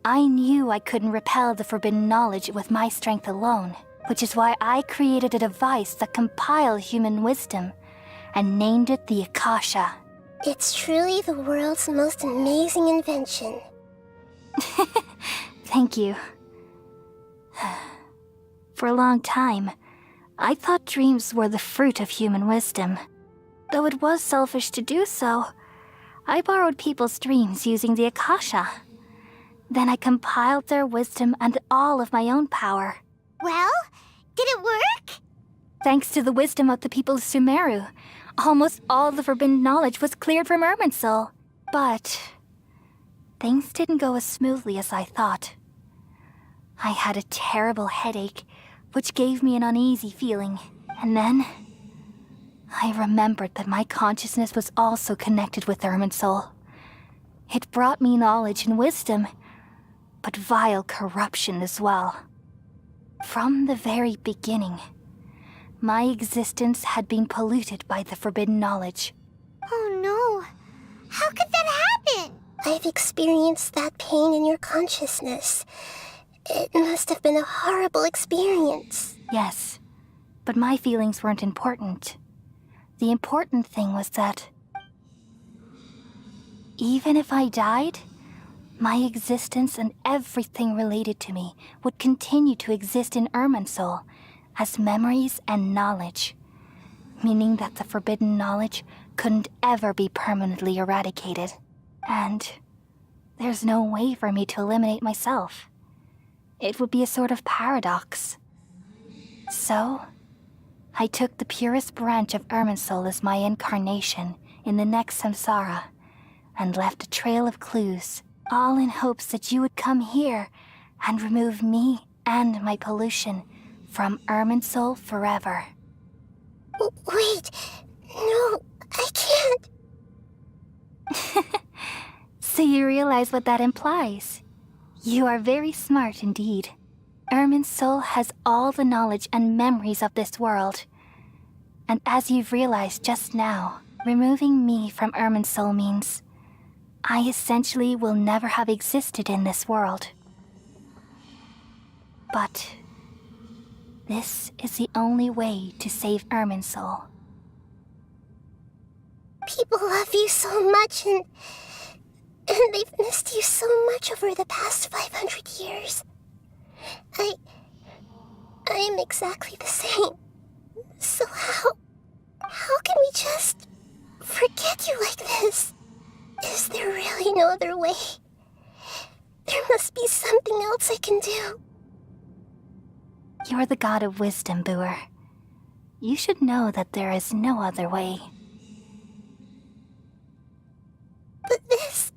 I knew I couldn't repel the forbidden knowledge with my strength alone, which is why I created a device that compiled human wisdom and named it the Akasha. It's truly the world's most amazing invention. Thank you. For a long time, I thought dreams were the fruit of human wisdom. Though it was selfish to do so, I borrowed people's dreams using the Akasha. Then I compiled their wisdom and all of my own power. Well, did it work? Thanks to the wisdom of the people of Sumeru, almost all the forbidden knowledge was cleared from Irminsul. But things didn't go as smoothly as I thought. I had a terrible headache, which gave me an uneasy feeling. And then I remembered that my consciousness was also connected with Irminsul. It brought me knowledge and wisdom, but vile corruption as well. From the very beginning, my existence had been polluted by the forbidden knowledge. Oh no. How could that happen? I've experienced that pain in your consciousness. It must have been a horrible experience. Yes, but my feelings weren't important. The important thing was that even if I died, my existence and everything related to me would continue to exist in Irminsul as memories and knowledge, meaning that the forbidden knowledge couldn't ever be permanently eradicated. And there's no way for me to eliminate myself. It would be a sort of paradox. So, I took the purest branch of Irminsul as my incarnation in the next samsara, and left a trail of clues, all in hopes that you would come here and remove me and my pollution from Irminsul forever. Wait, no, I can't. So you realize what that implies. You are very smart indeed. Irminsul has all the knowledge and memories of this world. And as you've realized just now, removing me from Irminsul means I essentially will never have existed in this world. But this is the only way to save Irminsul. People love you so much, and they've missed you so much over the past 500 years. I am exactly the same. So how can we just forget you like this? Is there really no other way? There must be something else I can do. You're the god of wisdom, Booer. You should know that there is no other way. But this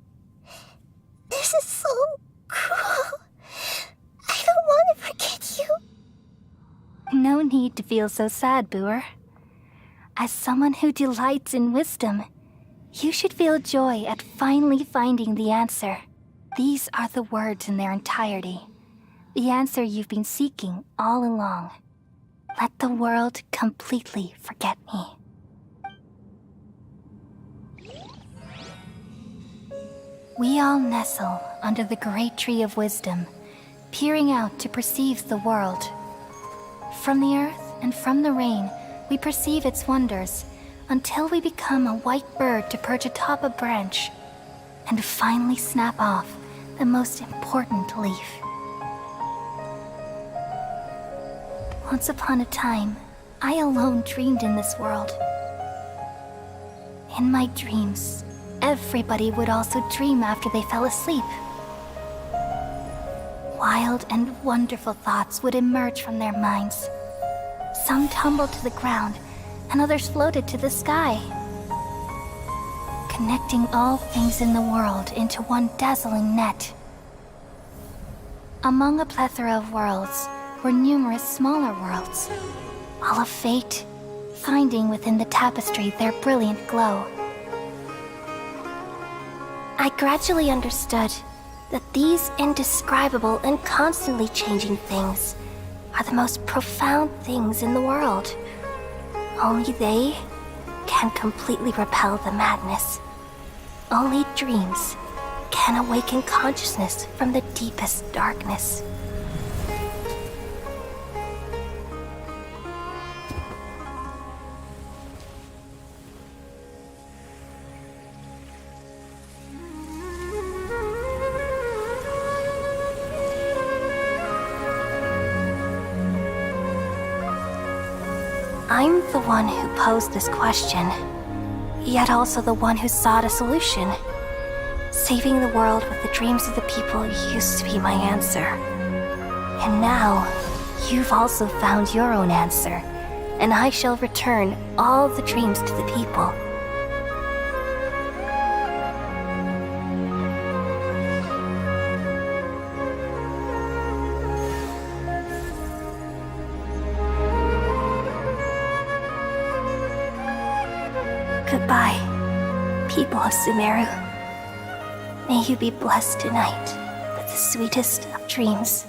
is so cruel. I don't want to forget you. No need to feel so sad, Booer. As someone who delights in wisdom, you should feel joy at finally finding the answer. These are the words in their entirety. The answer you've been seeking all along. Let the world completely forget me. We all nestle under the great tree of wisdom, peering out to perceive the world. From the earth and from the rain, we perceive its wonders, until we become a white bird to perch atop a branch, and finally snap off the most important leaf. Once upon a time, I alone dreamed in this world. In my dreams, everybody would also dream after they fell asleep. Wild and wonderful thoughts would emerge from their minds. Some tumbled to the ground, and others floated to the sky, connecting all things in the world into one dazzling net. Among a plethora of worlds were numerous smaller worlds, all of fate, finding within the tapestry their brilliant glow. I gradually understood that these indescribable and constantly changing things are the most profound things in the world. Only they can completely repel the madness. Only dreams can awaken consciousness from the deepest darkness. I'm the one who posed this question, yet also the one who sought a solution. Saving the world with the dreams of the people used to be my answer. And now, you've also found your own answer, and I shall return all the dreams to the people. Goodbye, people of Sumeru. May you be blessed tonight with the sweetest of dreams.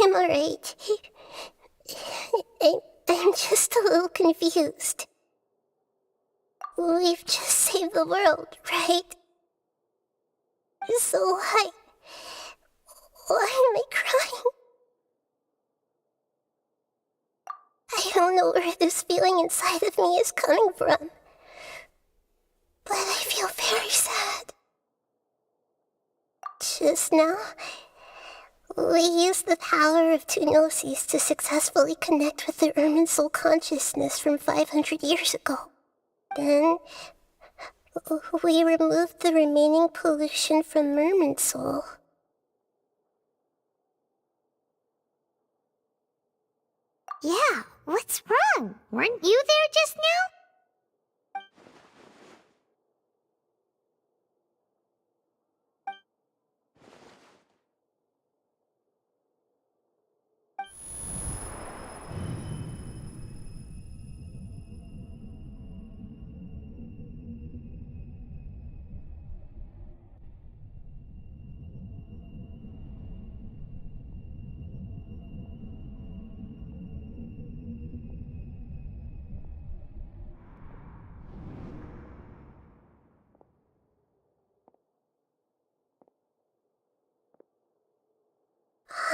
I'm alright. I'm just a little confused. We've just saved the world, right? So why am I crying? I don't know where this feeling inside of me is coming from, but I feel very sad. Just now, we used the power of two gnosis to successfully connect with the Irminsul consciousness from 500 years ago. Then, we removed the remaining pollution from Irminsul. Yeah, what's wrong? Weren't you there just now?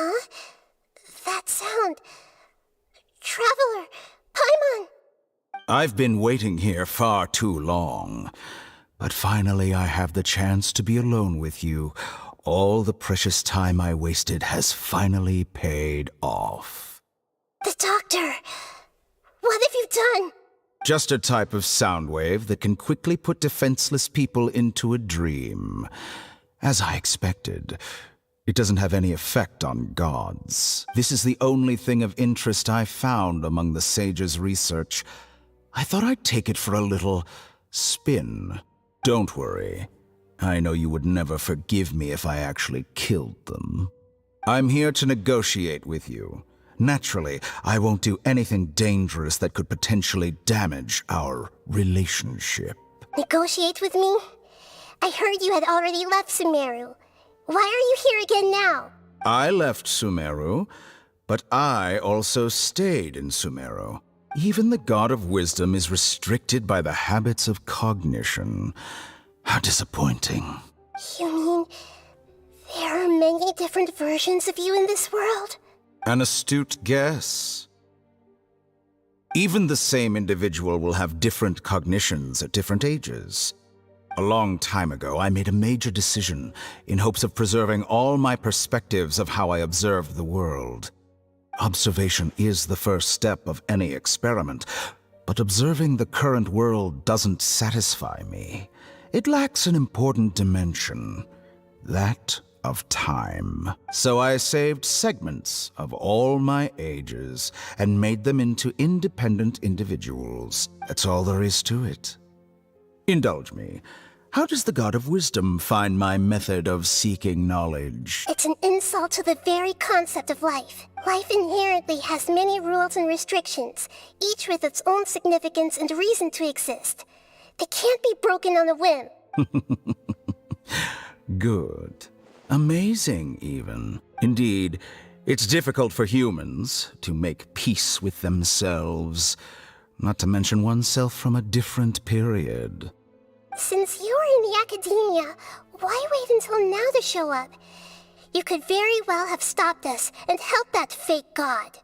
Huh? That sound. Traveler! Paimon! I've been waiting here far too long. But finally I have the chance to be alone with you. All the precious time I wasted has finally paid off. The doctor! What have you done? Just a type of sound wave that can quickly put defenseless people into a dream. As I expected, it doesn't have any effect on gods. This is the only thing of interest I found among the sage's research. I thought I'd take it for a little spin. Don't worry. I know you would never forgive me if I actually killed them. I'm here to negotiate with you. Naturally, I won't do anything dangerous that could potentially damage our relationship. Negotiate with me? I heard you had already left Sumeru. Why are you here again now? I left Sumeru, but I also stayed in Sumeru. Even the God of Wisdom is restricted by the habits of cognition. How disappointing. You mean there are many different versions of you in this world? An astute guess. Even the same individual will have different cognitions at different ages. A long time ago, I made a major decision in hopes of preserving all my perspectives of how I observed the world. Observation is the first step of any experiment, but observing the current world doesn't satisfy me. It lacks an important dimension, that of time. So I saved segments of all my ages and made them into independent individuals. That's all there is to it. Indulge me. How does the God of Wisdom find my method of seeking knowledge? It's an insult to the very concept of life. Life inherently has many rules and restrictions, each with its own significance and reason to exist. They can't be broken on a whim. Good. Amazing, even. Indeed, it's difficult for humans to make peace with themselves, not to mention oneself from a different period. Since you're in the academia, why wait until now to show up? You could very well have stopped us and helped that fake god.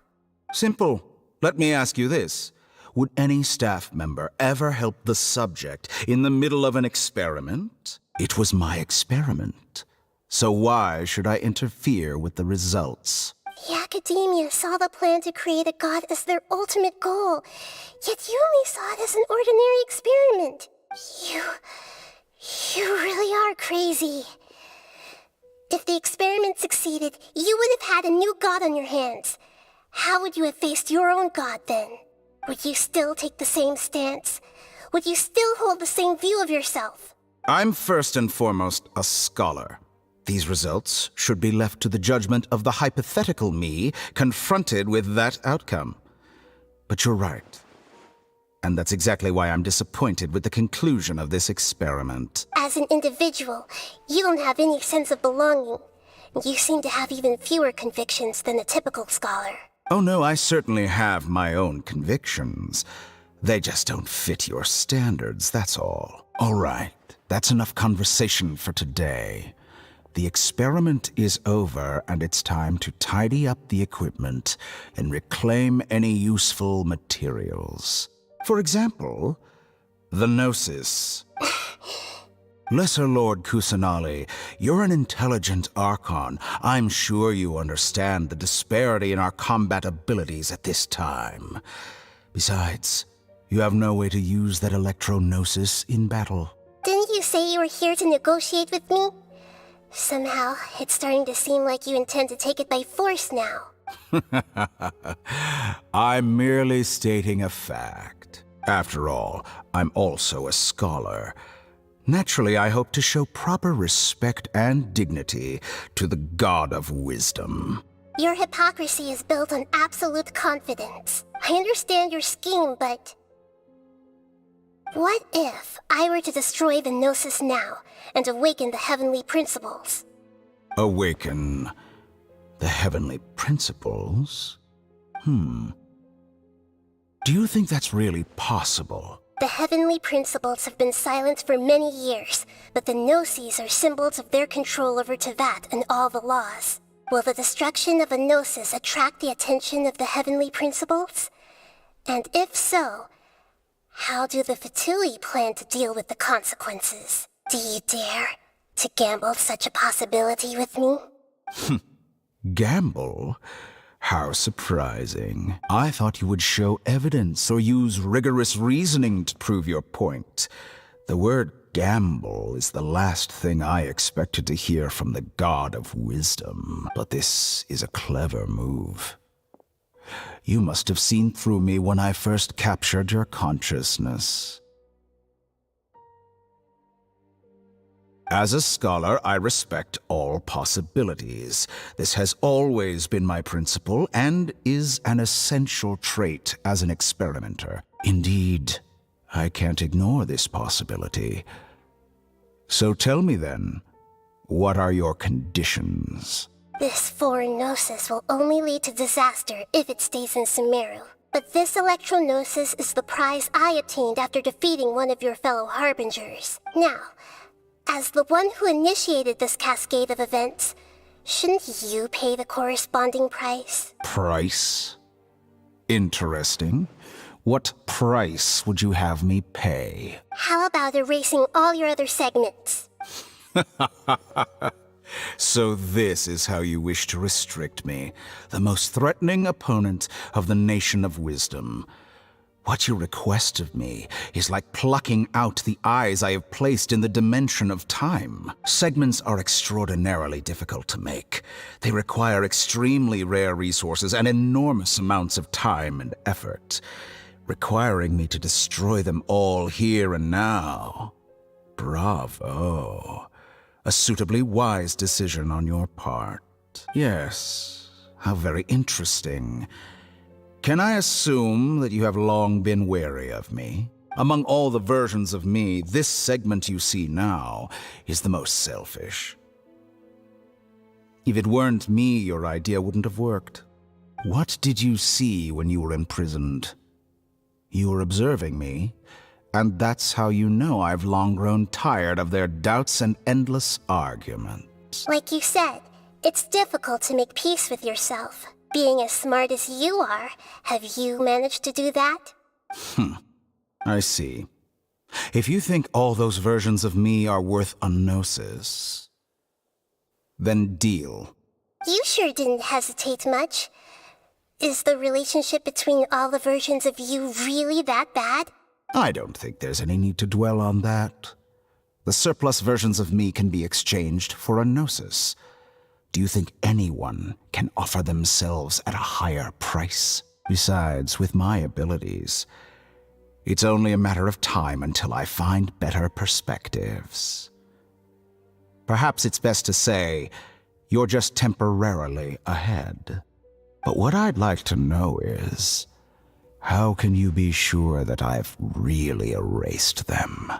Simple. Let me ask you this. Would any staff member ever help the subject in the middle of an experiment? It was my experiment. So why should I interfere with the results? The academia saw the plan to create a god as their ultimate goal, yet you only saw it as an ordinary experiment. You really are crazy. If the experiment succeeded, you would have had a new god on your hands. How would you have faced your own god then? Would you still take the same stance? Would you still hold the same view of yourself? I'm first and foremost a scholar. These results should be left to the judgment of the hypothetical me confronted with that outcome. But you're right. And that's exactly why I'm disappointed with the conclusion of this experiment. As an individual, you don't have any sense of belonging. You seem to have even fewer convictions than a typical scholar. Oh no, I certainly have my own convictions. They just don't fit your standards, that's all. All right, that's enough conversation for today. The experiment is over, and it's time to tidy up the equipment and reclaim any useful materials. For example, the Gnosis. Lesser Lord Kusanali, you're an intelligent Archon. I'm sure you understand the disparity in our combat abilities at this time. Besides, you have no way to use that Electro-Gnosis in battle. Didn't you say you were here to negotiate with me? Somehow, it's starting to seem like you intend to take it by force now. I'm merely stating a fact. After all, I'm also a scholar. Naturally, I hope to show proper respect and dignity to the God of Wisdom. Your hypocrisy is built on absolute confidence. I understand your scheme, but... what if I were to destroy the Gnosis now and awaken the heavenly principles? Awaken the heavenly principles? Do you think that's really possible? The heavenly principles have been silent for many years, but the Gnosis are symbols of their control over Tevat and all the laws. Will the destruction of a gnosis attract the attention of the heavenly principles? And if so, how do the Fatui plan to deal with the consequences? Do you dare to gamble such a possibility with me? Gamble? How surprising. I thought you would show evidence or use rigorous reasoning to prove your point. The word gamble is the last thing I expected to hear from the god of wisdom. But this is a clever move. You must have seen through me when I first captured your consciousness. As a scholar, I respect all possibilities. This has always been my principle and is an essential trait as an experimenter. Indeed, I can't ignore this possibility. So tell me then, what are your conditions? This foreign gnosis will only lead to disaster if it stays in Sumeru. But this electro-gnosis is the prize I obtained after defeating one of your fellow harbingers. Now, as the one who initiated this cascade of events, shouldn't you pay the corresponding price? Price? Interesting. What price would you have me pay? How about erasing all your other segments? So this is how you wish to restrict me, the most threatening opponent of the Nation of Wisdom. What you request of me is like plucking out the eyes I have placed in the dimension of time. Segments are extraordinarily difficult to make. They require extremely rare resources and enormous amounts of time and effort, requiring me to destroy them all here and now. Bravo. A suitably wise decision on your part. Yes, how very interesting. Can I assume that you have long been wary of me? Among all the versions of me, this segment you see now is the most selfish. If it weren't me, your idea wouldn't have worked. What did you see when you were imprisoned? You were observing me, and that's how you know I've long grown tired of their doubts and endless arguments. Like you said, it's difficult to make peace with yourself. Being as smart as you are, have you managed to do that? I see. If you think all those versions of me are worth a gnosis, then deal. You sure didn't hesitate much. Is the relationship between all the versions of you really that bad? I don't think there's any need to dwell on that. The surplus versions of me can be exchanged for a gnosis. Do you think anyone can offer themselves at a higher price? Besides, with my abilities, it's only a matter of time until I find better perspectives. Perhaps it's best to say, you're just temporarily ahead. But what I'd like to know is, how can you be sure that I've really erased them?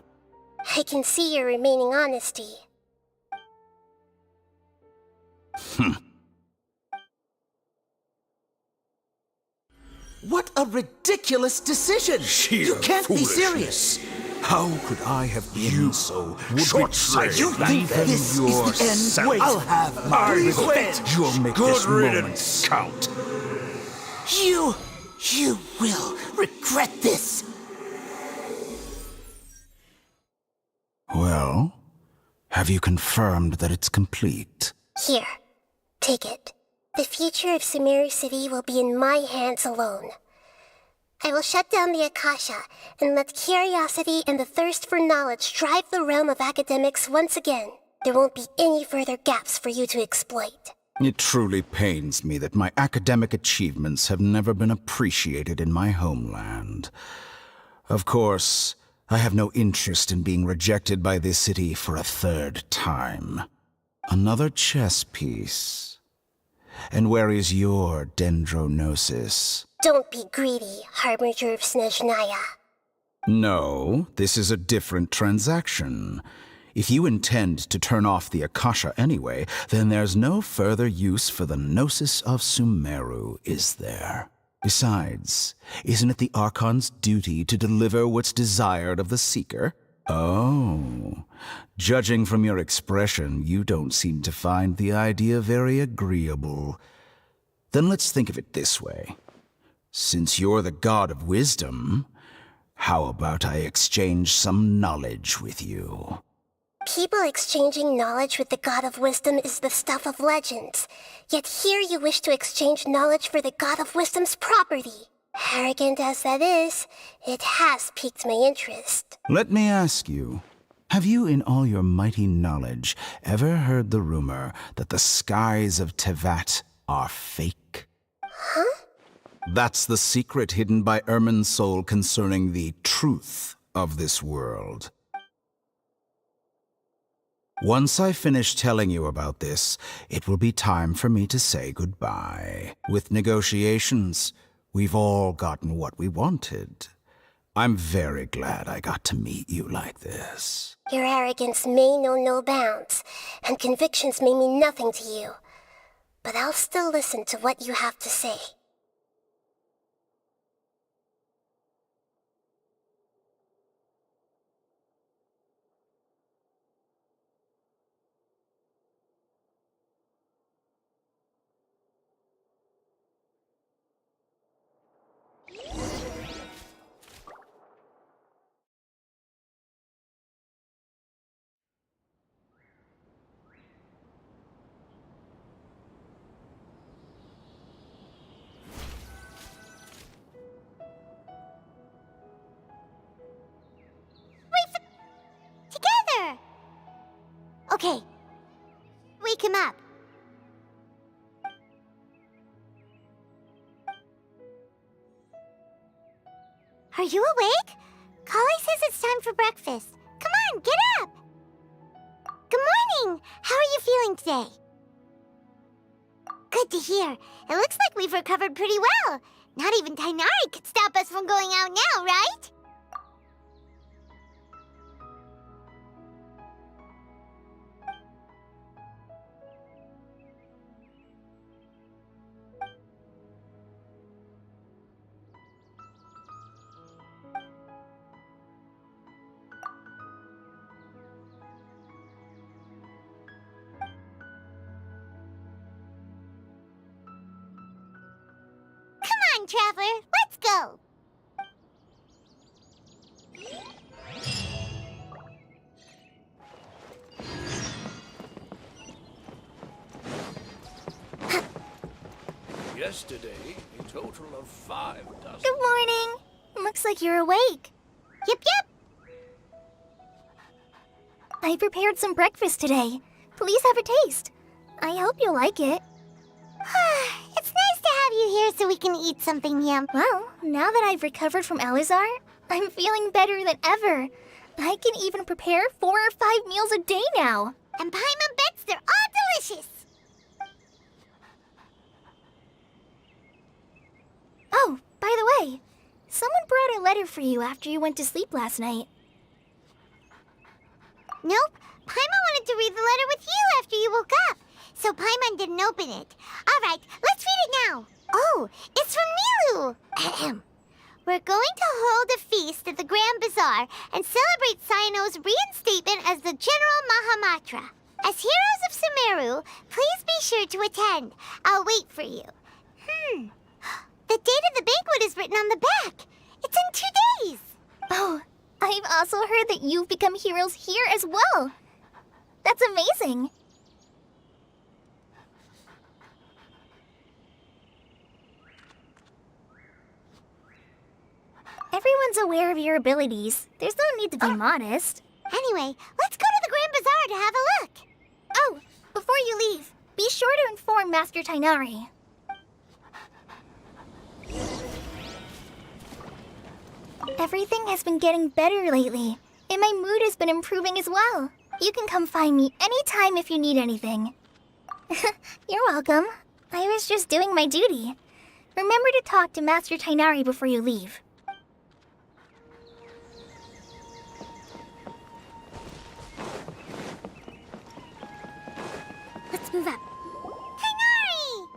I can see your remaining honesty. What a ridiculous decision! You can't be serious! How could I have been so short-sighted? You think this is the end? Wait, I'll have my revenge! You'll make this moment count. You will regret this! Well, have you confirmed that it's complete? Here, take it. The future of Sumeru City will be in my hands alone. I will shut down the Akasha and let curiosity and the thirst for knowledge drive the realm of academics once again. There won't be any further gaps for you to exploit. It truly pains me that my academic achievements have never been appreciated in my homeland. Of course, I have no interest in being rejected by this city for a third time. Another chess piece. And where is your dendronosis? Don't be greedy, Harbinger of Snezhnaya. No, this is a different transaction. If you intend to turn off the Akasha anyway, then there's no further use for the Gnosis of Sumeru, is there? Besides, isn't it the Archon's duty to deliver what's desired of the Seeker? Oh, judging from your expression, you don't seem to find the idea very agreeable. Then let's think of it this way. Since you're the god of wisdom, how about I exchange some knowledge with you? People exchanging knowledge with the god of wisdom is the stuff of legends. Yet here you wish to exchange knowledge for the god of wisdom's property. Arrogant as that is, it has piqued my interest. Let me ask you, have you in all your mighty knowledge ever heard the rumor that the skies of Tevat are fake? Huh? That's the secret hidden by Irminsul concerning the truth of this world. Once I finish telling you about this, it will be time for me to say goodbye. With negotiations, we've all gotten what we wanted. I'm very glad I got to meet you like this. Your arrogance may know no bounds, and convictions may mean nothing to you. But I'll still listen to what you have to say. Together! Okay. Wake him up. Are you awake? Kali says it's time for breakfast. Come on, get up! Good morning! How are you feeling today? Good to hear. It looks like we've recovered pretty well. Not even Tainari could stop us from going out now, right? Come on, Traveler, let's go! Yesterday, a total of 5 dozen. Good morning. Looks like you're awake. Yep. I prepared some breakfast today. Please have a taste. I hope you'll like it. It's nice to have you here so we can eat something yum. Well, now that I've recovered from Alizar, I'm feeling better than ever. I can even prepare 4 or 5 meals a day now. And Paimon bets they're all delicious. Oh, by the way, someone brought a letter for you after you went to sleep last night. Nope. Paimon wanted to read the letter with you after you woke up. So Paimon didn't open it. All right, let's read it now. Oh, it's from Milu. Ahem. We're going to hold a feast at the Grand Bazaar and celebrate Sayano's reinstatement as the General Mahamatra. As heroes of Sumeru, please be sure to attend. I'll wait for you. The date of the banquet is written on the back. It's in 2 days. Oh, I've also heard that you've become heroes here as well. That's amazing. Everyone's aware of your abilities. There's no need to be modest. Anyway, let's go to the Grand Bazaar to have a look. Oh, before you leave, be sure to inform Master Tainari. Everything has been getting better lately, and my mood has been improving as well. You can come find me anytime if you need anything. You're welcome. I was just doing my duty. Remember to talk to Master Tainari before you leave. Let's move up. Tainari!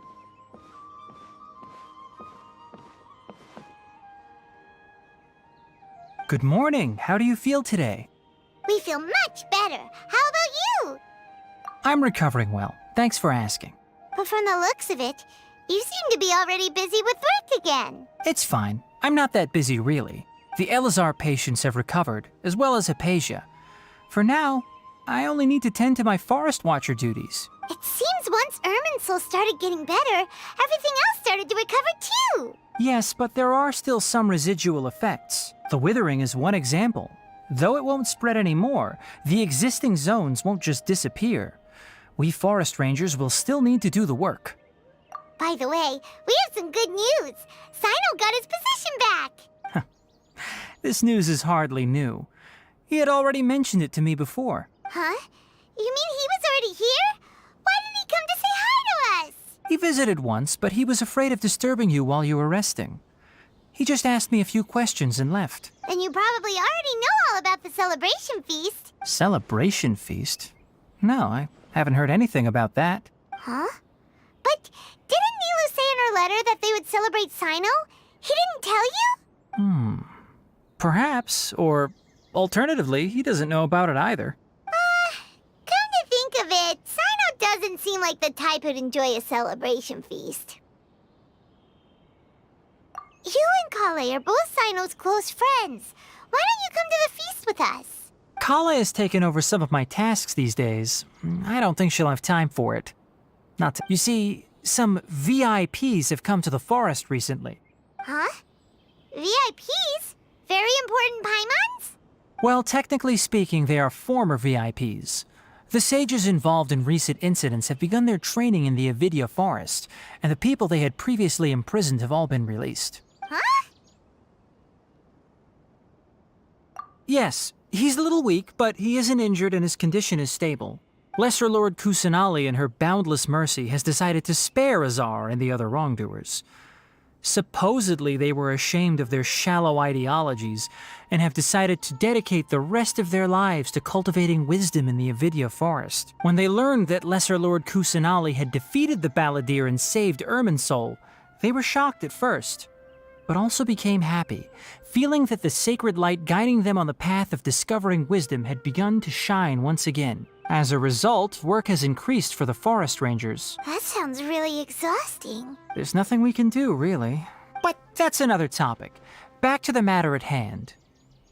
Good morning. How do you feel today? feel much better. How about you? I'm recovering well. Thanks for asking. But from the looks of it, you seem to be already busy with work again. It's fine. I'm not that busy, really. The Elazar patients have recovered, as well as Hypatia. For now, I only need to tend to my Forest Watcher duties. It seems once Irminsul started getting better, everything else started to recover too. Yes, but there are still some residual effects. The withering is one example. Though it won't spread anymore, the existing zones won't just disappear. We forest rangers will still need to do the work. By the way, we have some good news. Sino got his position back. This news is hardly new. He had already mentioned it to me before. Huh? You mean he was already here? Why didn't he come to say hi to us? He visited once, but he was afraid of disturbing you while you were resting. He just asked me a few questions and left. Then you probably already know all about the celebration feast. Celebration feast? No, I haven't heard anything about that. Huh? But didn't Nilu say in her letter that they would celebrate Sino? He didn't tell you? Perhaps, or alternatively, he doesn't know about it either. Come to think of it, Sino doesn't seem like the type who'd enjoy a celebration feast. You and Kale are both Sino's close friends. Why don't you come to the feast with us? Kala has taken over some of my tasks these days. I don't think she'll have time for it. Not to... You see, some VIPs have come to the forest recently. Huh? VIPs? Very important Paimons? Well, technically speaking, they are former VIPs. The sages involved in recent incidents have begun their training in the Avidya forest, and the people they had previously imprisoned have all been released. Huh? Yes, he's a little weak, but he isn't injured and his condition is stable. Lesser Lord Kusanali, in her boundless mercy, has decided to spare Azar and the other wrongdoers. Supposedly, they were ashamed of their shallow ideologies and have decided to dedicate the rest of their lives to cultivating wisdom in the Avidya forest. When they learned that Lesser Lord Kusanali had defeated the Balladeer and saved Irminsul, they were shocked at first, but also became happy, feeling that the sacred light guiding them on the path of discovering wisdom had begun to shine once again. As a result, work has increased for the forest rangers. That sounds really exhausting. There's nothing we can do, really. But that's another topic. Back to the matter at hand.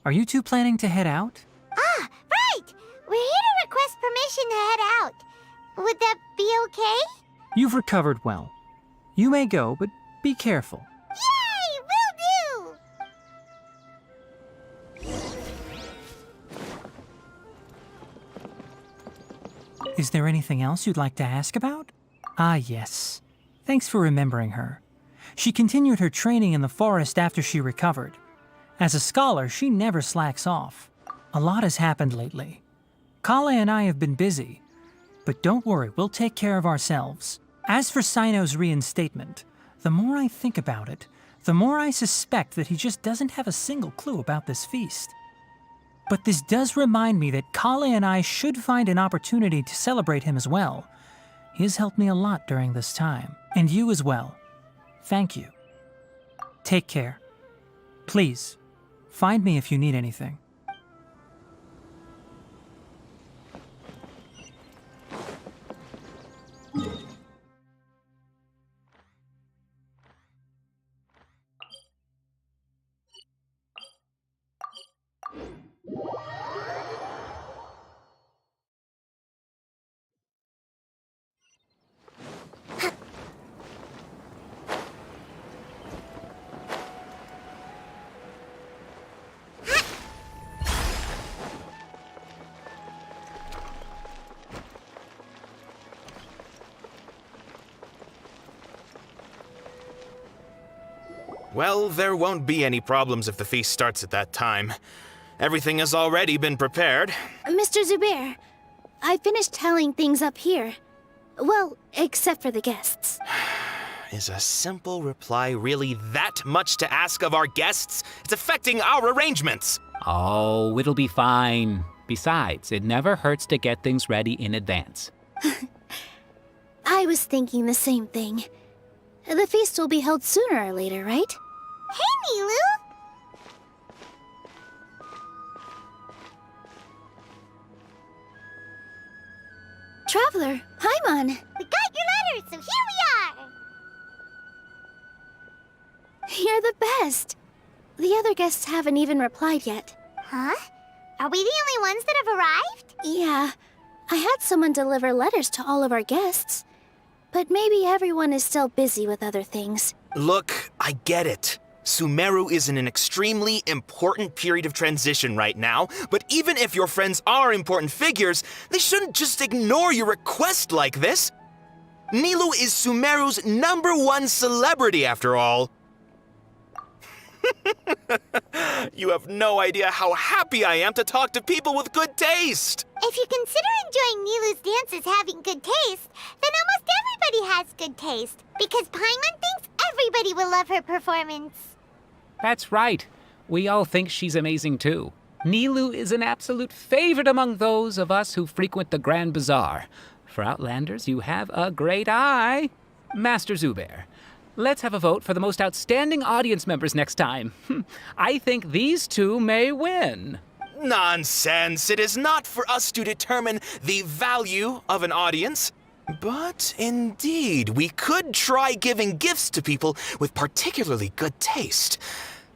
Are you two planning to head out? Ah, right! We're here to request permission to head out. Would that be okay? You've recovered well. You may go, but be careful. Yay! Will do! Is there anything else you'd like to ask about? Ah, yes. Thanks for remembering her. She continued her training in the forest after she recovered. As a scholar, she never slacks off. A lot has happened lately. Kale and I have been busy. But don't worry, we'll take care of ourselves. As for Sino's reinstatement, the more I think about it, the more I suspect that he just doesn't have a single clue about this feast. But this does remind me that Kale and I should find an opportunity to celebrate him as well. He has helped me a lot during this time, and you as well. Thank you. Take care. Please, find me if you need anything. Well, there won't be any problems if the feast starts at that time. Everything has already been prepared. Mr. Zubair, I finished tallying things up here. Well, except for the guests. Is a simple reply really that much to ask of our guests? It's affecting our arrangements. Oh, it'll be fine. Besides, it never hurts to get things ready in advance. I was thinking the same thing. The feast will be held sooner or later, right? Hey, Nilu! Traveler, Paimon. We got your letter, so here we are! You're the best. The other guests haven't even replied yet. Huh? Are we the only ones that have arrived? Yeah, I had someone deliver letters to all of our guests. But maybe everyone is still busy with other things. Look, I get it. Sumeru is in an extremely important period of transition right now, but even if your friends are important figures, they shouldn't just ignore your request like this. Nilou is Sumeru's #1 celebrity after all. You have no idea how happy I am to talk to people with good taste! If you consider enjoying Nilou's dances having good taste, then almost everybody has good taste, because Paimon thinks everybody will love her performance. That's right. We all think she's amazing too. Nilou is an absolute favorite among those of us who frequent the Grand Bazaar. For Outlanders, you have a great eye. Master Zubair, let's have a vote for the most outstanding audience members next time. I think these two may win. Nonsense! It is not for us to determine the value of an audience. But indeed, we could try giving gifts to people with particularly good taste.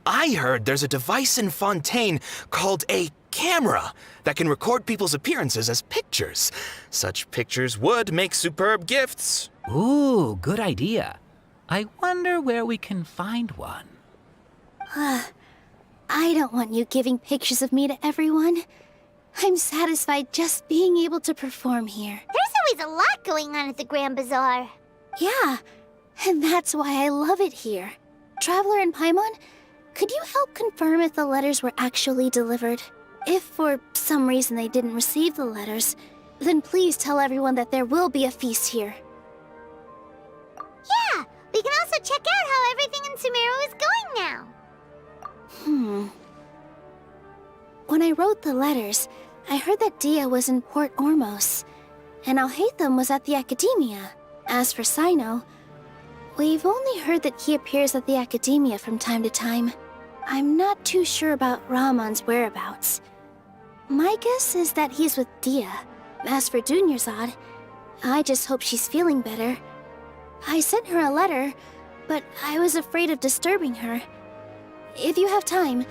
I heard there's a device in Fontaine called a camera that can record people's appearances as pictures. Such pictures would make superb gifts. Ooh, good idea. I wonder where we can find one. I don't want you giving pictures of me to everyone. I'm satisfied just being able to perform here. There's always a lot going on at the Grand Bazaar. Yeah, and that's why I love it here. Traveler and Paimon, could you help confirm if the letters were actually delivered? If for some reason they didn't receive the letters, then please tell everyone that there will be a feast here. Yeah, we can also check out how everything in Sumeru is going now. When I wrote the letters, I heard that Dia was in Port Ormos, and Alhaitham was at the Academia. As for Sino, we've only heard that he appears at the Academia from time to time. I'm not too sure about Rahman's whereabouts. My guess is that he's with Dia. As for Dunyarzad, I just hope she's feeling better. I sent her a letter, but I was afraid of disturbing her. If you have time,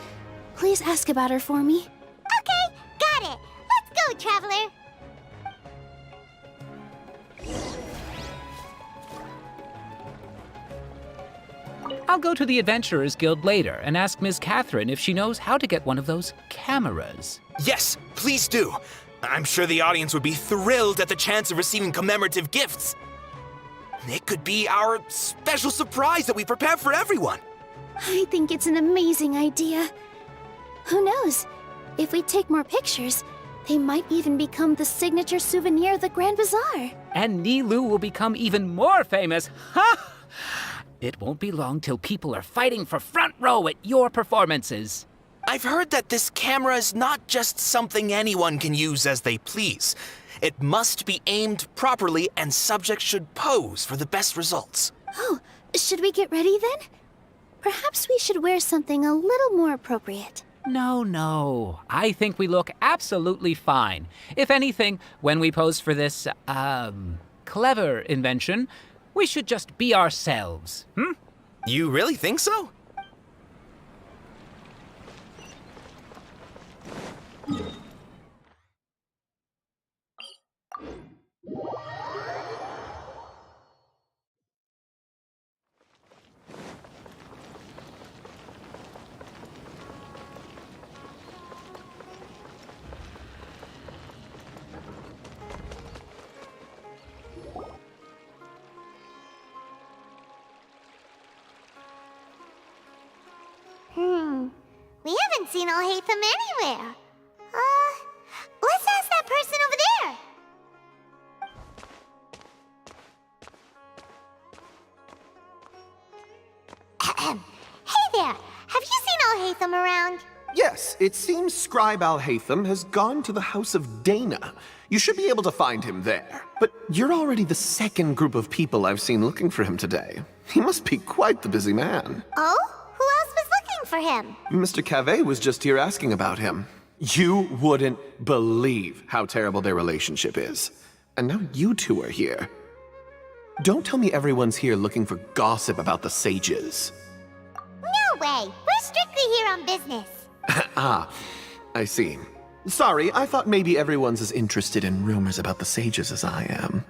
please ask about her for me. Okay, got it. Let's go, Traveler. I'll go to the Adventurers Guild later and ask Ms. Catherine if she knows how to get one of those cameras. Yes, please do. I'm sure the audience would be thrilled at the chance of receiving commemorative gifts. It could be our special surprise that we prepare for everyone. I think it's an amazing idea. Who knows? If we take more pictures, they might even become the signature souvenir of the Grand Bazaar. And Nilou will become even more famous. Ha! It won't be long till people are fighting for front row at your performances. I've heard that this camera is not just something anyone can use as they please. It must be aimed properly and subjects should pose for the best results. Oh, should we get ready then? Perhaps we should wear something a little more appropriate. No. I think we look absolutely fine. If anything, when we pose for this, clever invention, we should just be ourselves, You really think so? We haven't seen Alhaitham anywhere. Let's ask that person over there. Hey there, have you seen Alhaitham around? Yes, it seems Scribe Alhaitham has gone to the House of Dana. You should be able to find him there. But you're already the second group of people I've seen looking for him today. He must be quite the busy man. Oh? Who else was looking for him? Mr. Cave was just here asking about him. You wouldn't believe how terrible their relationship is. And now you two are here. Don't tell me everyone's here looking for gossip about the sages. No way! We're strictly here on business. Ah, I see. Sorry, I thought maybe everyone's as interested in rumors about the sages as I am.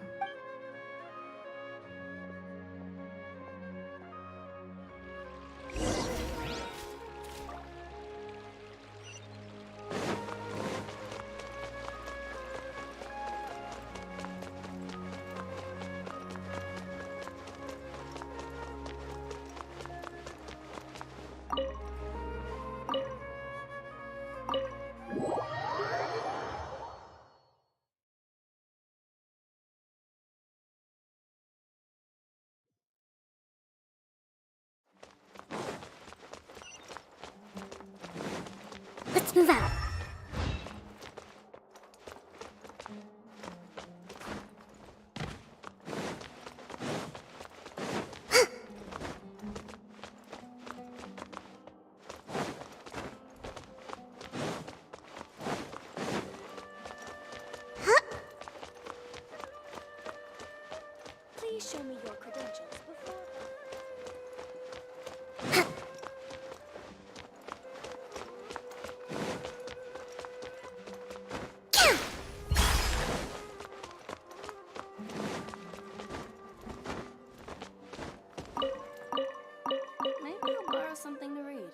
Let's move out. Please show me your credentials before... Maybe I'll borrow something to read.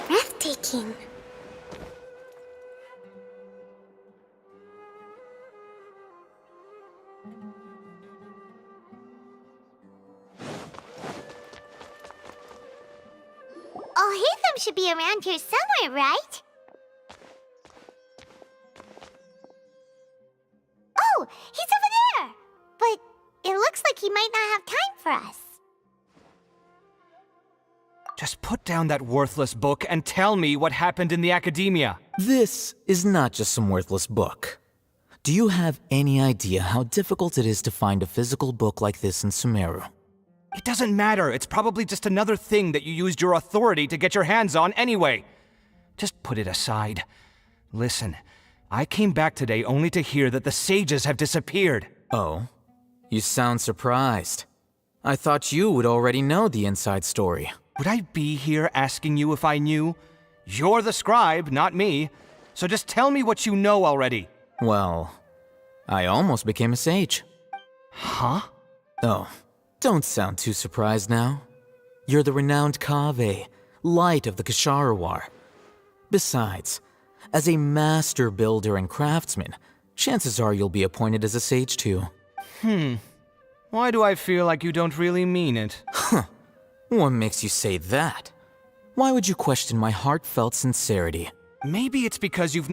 Breathtaking. Hatham should be around here somewhere, right? Oh, he's over there! But it looks like he might not have time for us. Just put down that worthless book and tell me what happened in the academia. This is not just some worthless book. Do you have any idea how difficult it is to find a physical book like this in Sumeru? It doesn't matter. It's probably just another thing that you used your authority to get your hands on anyway. Just put it aside. Listen, I came back today only to hear that the sages have disappeared. Oh? You sound surprised. I thought you would already know the inside story. Would I be here asking you if I knew? You're the scribe, not me. So just tell me what you know already. Well, I almost became a sage. Huh? Oh, don't sound too surprised now. You're the renowned Kaveh, light of the Ksharawar. Besides, as a master builder and craftsman, chances are you'll be appointed as a sage too. Why do I feel like you don't really mean it? Huh. What makes you say that? Why would you question my heartfelt sincerity? Maybe it's because you've...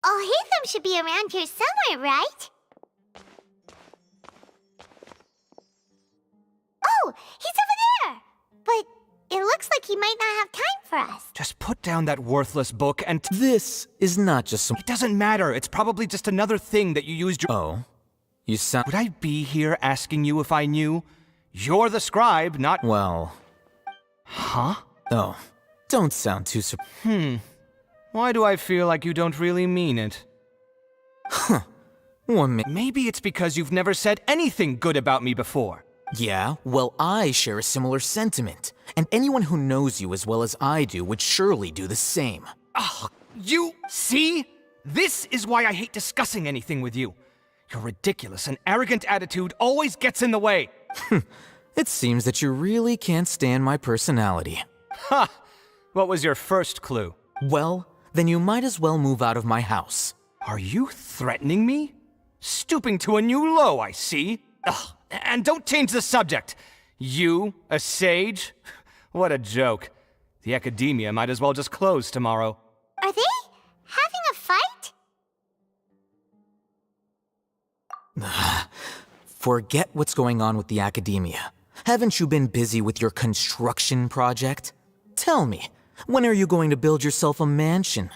Oh, Hatham should be around here somewhere, right? Oh, he's over there! But it looks like he might not have time for us. Just put down that worthless book and... This is not just some... It doesn't matter. It's probably just another thing that you used your... Oh? You sound... Would I be here asking you if I knew? You're the scribe, not... Well... Huh? Oh, don't sound too Why do I feel like you don't really mean it? Huh. Maybe it's because you've never said anything good about me before. Yeah, well, I share a similar sentiment. And anyone who knows you as well as I do would surely do the same. Ugh, you... See? This is why I hate discussing anything with you. Your ridiculous and arrogant attitude always gets in the way. It seems that you really can't stand my personality. Ha! What was your first clue? Well, then you might as well move out of my house. Are you threatening me? Stooping to a new low, I see. Ugh, and don't change the subject. You, a sage? What a joke. The academia might as well just close tomorrow. Are they having a fight? Forget what's going on with the academia. Haven't you been busy with your construction project? Tell me, when are you going to build yourself a mansion?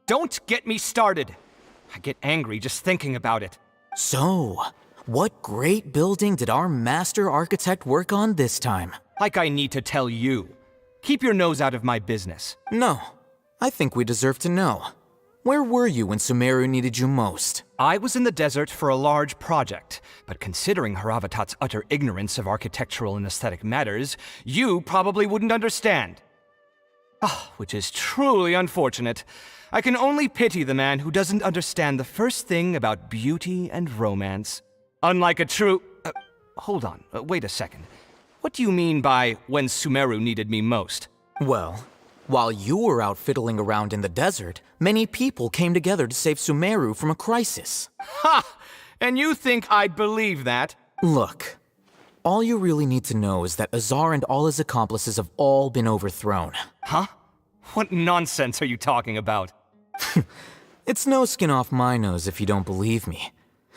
Don't get me started. I get angry just thinking about it. So, what great building did our master architect work on this time? Like I need to tell you. Keep your nose out of my business. No, I think we deserve to know. Where were you when Sumeru needed you most? I was in the desert for a large project, but considering Haravatat's utter ignorance of architectural and aesthetic matters, you probably wouldn't understand. Which is truly unfortunate. I can only pity the man who doesn't understand the first thing about beauty and romance. Unlike a true... hold on, wait a second. What do you mean by when Sumeru needed me most? Well, while you were out fiddling around in the desert, many people came together to save Sumeru from a crisis. Ha! And you think I'd believe that? Look, all you really need to know is that Azar and all his accomplices have all been overthrown. Huh? What nonsense are you talking about? It's no skin off my nose if you don't believe me.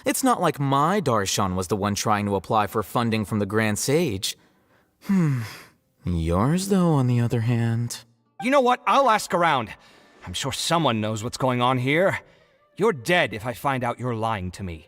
It's not like my Darshan was the one trying to apply for funding from the Grand Sage. Yours, though, on the other hand... You know what? I'll ask around. I'm sure someone knows what's going on here. You're dead if I find out you're lying to me.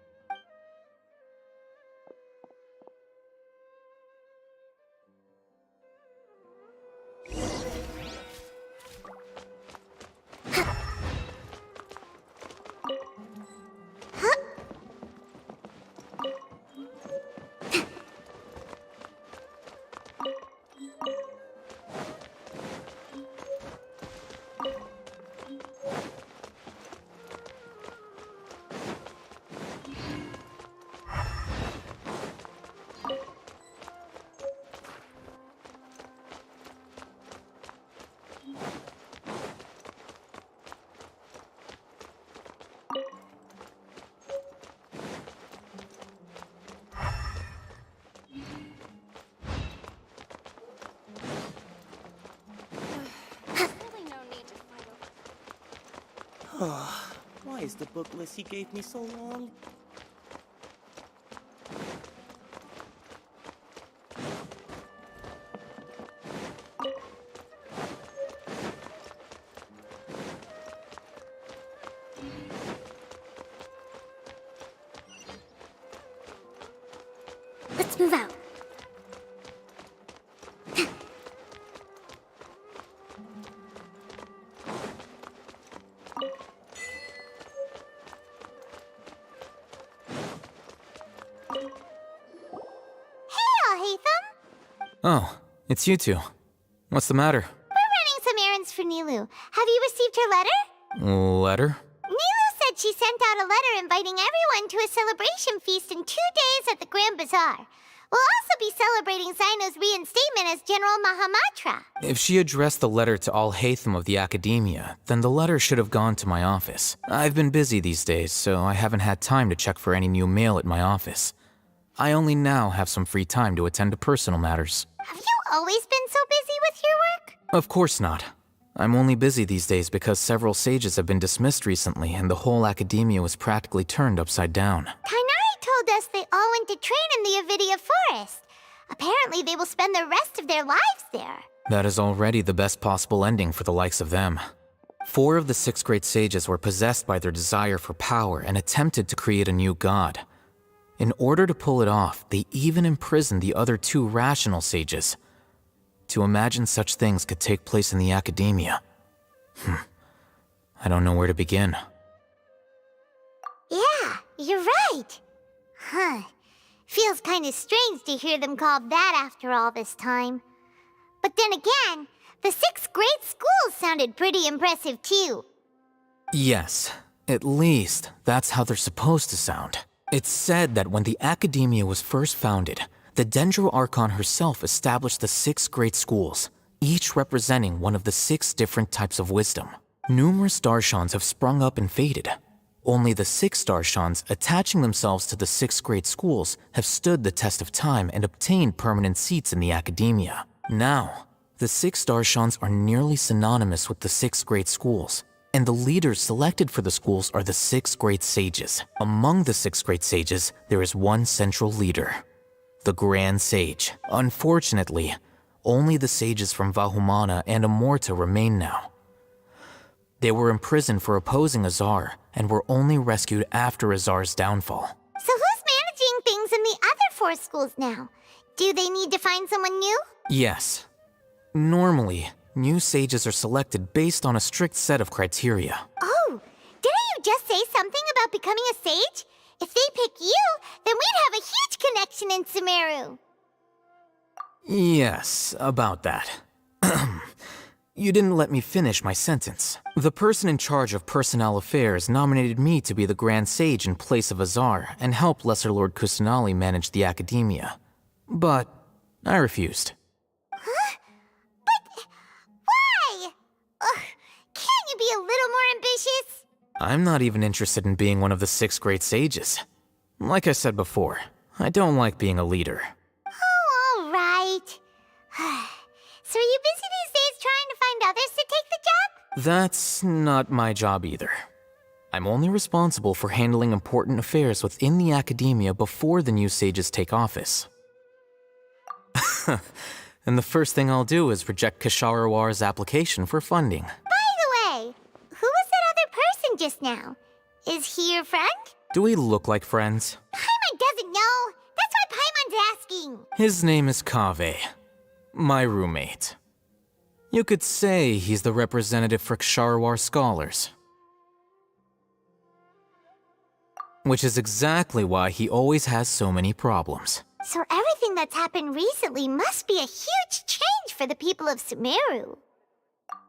Why is the book list he gave me so long? Let's move out. Oh, it's you two. What's the matter? We're running some errands for Nilu. Have you received her letter? Letter? Nilu said she sent out a letter inviting everyone to a celebration feast in 2 days at the Grand Bazaar. We'll also be celebrating Zaino's reinstatement as General Mahamatra. If she addressed the letter to all Hatham of the Academia, then the letter should have gone to my office. I've been busy these days, so I haven't had time to check for any new mail at my office. I only now have some free time to attend to personal matters. Have you always been so busy with your work? Of course not. I'm only busy these days because several sages have been dismissed recently and the whole academia was practically turned upside down. Kainari told us they all went to train in the Avidia forest. Apparently they will spend the rest of their lives there. That is already the best possible ending for the likes of them. 4 of the 6 great sages were possessed by their desire for power and attempted to create a new god. In order to pull it off, they even imprisoned the other 2 rational sages. To imagine such things could take place in the academia. I don't know where to begin. Yeah, you're right. Huh. Feels kind of strange to hear them called that after all this time. But then again, the 6 great schools sounded pretty impressive too. Yes, at least that's how they're supposed to sound. It's said that when the academia was first founded, the Dendro Archon herself established the 6 great schools, each representing one of the 6 different types of wisdom. Numerous Darshans have sprung up and faded. Only the 6 Darshans attaching themselves to the 6 great schools have stood the test of time and obtained permanent seats in the academia. Now, the 6 Darshans are nearly synonymous with the 6 great schools, and the leaders selected for the schools are the 6 great sages. Among the 6 great sages, there is one central leader, the Grand Sage. Unfortunately, only the sages from Vahumana and Amorta remain now. They were imprisoned for opposing Azar, and were only rescued after Azar's downfall. So who's managing things in the other 4 schools now? Do they need to find someone new? Yes. Normally, new sages are selected based on a strict set of criteria. Oh, didn't you just say something about becoming a sage? If they pick you, then we'd have a huge connection in Sumeru. Yes, about that. You didn't let me finish my sentence. The person in charge of personnel affairs nominated me to be the Grand Sage in place of Azar and help Lesser Lord Kusanali manage the academia. But I refused. Huh? But why? Can't you be a little more ambitious? I'm not even interested in being one of the 6 great sages. Like I said before, I don't like being a leader. Oh, all right. So are you busy these days trying to find others to take the job? That's not my job either. I'm only responsible for handling important affairs within the academia before the new sages take office. And the first thing I'll do is reject Kasharawar's application for funding. By the way, who was that other person just now? Is he your friend? Do we look like friends? Paimon doesn't know. That's why Paimon's asking. His name is Kaveh, my roommate. You could say he's the representative for Ksharawar scholars. Which is exactly why he always has so many problems. So everything that's happened recently must be a huge change for the people of Sumeru.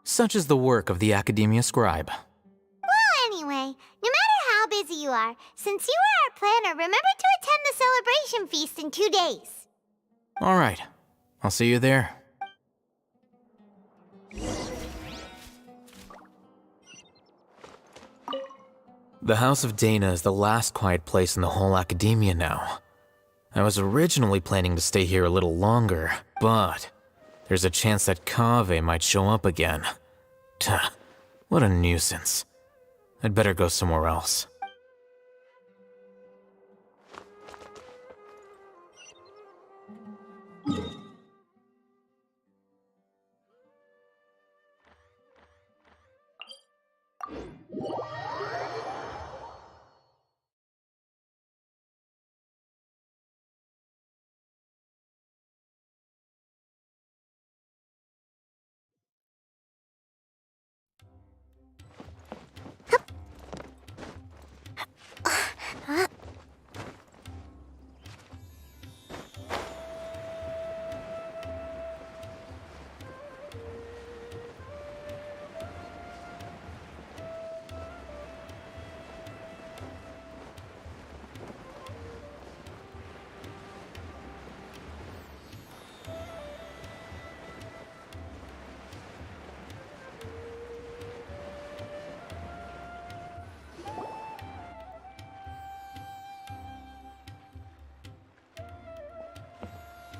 Such is the work of the Academia Scribe. Well, anyway, no matter how busy you are, since you are our planner, remember to attend the celebration feast in 2 days. All right, I'll see you there. The House of Dana is the last quiet place in the whole academia now. I was originally planning to stay here a little longer, but there's a chance that Kaveh might show up again. Tuh, what a nuisance. I'd better go somewhere else.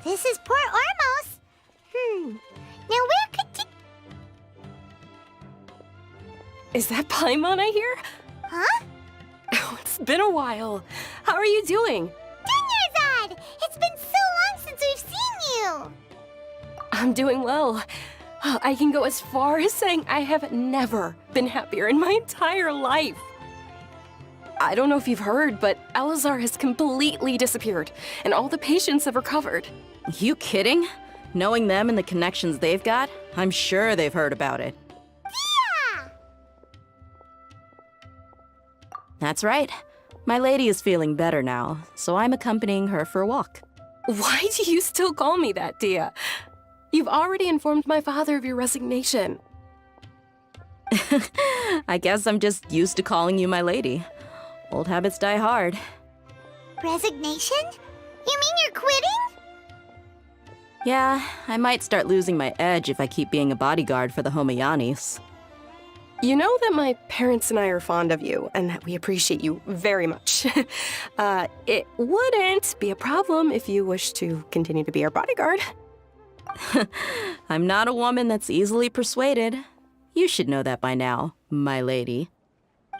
This is Port Ormos. Now where could Is that Paimon I hear? Huh? Oh, it's been a while. How are you doing? Dinyarzad! It's been so long since we've seen I'm doing well. I can go as far as saying I have never been happier in my entire life. I don't know if you've heard, but Alizar has completely disappeared, and all the patients have recovered. You kidding? Knowing them and the connections they've got, I'm sure they've heard about it. Yeah! That's right. My lady is feeling better now, so I'm accompanying her for a walk. Why do you still call me that, Dia? You've already informed my father of your resignation. I guess I'm just used to calling you my lady. Old habits die hard. Resignation? You mean you're quitting? Yeah, I might start losing my edge if I keep being a bodyguard for the Homayanis. You know that my parents and I are fond of you, and that we appreciate you very much. It wouldn't be a problem if you wish to continue to be our bodyguard. I'm not a woman that's easily persuaded. You should know that by now, my lady.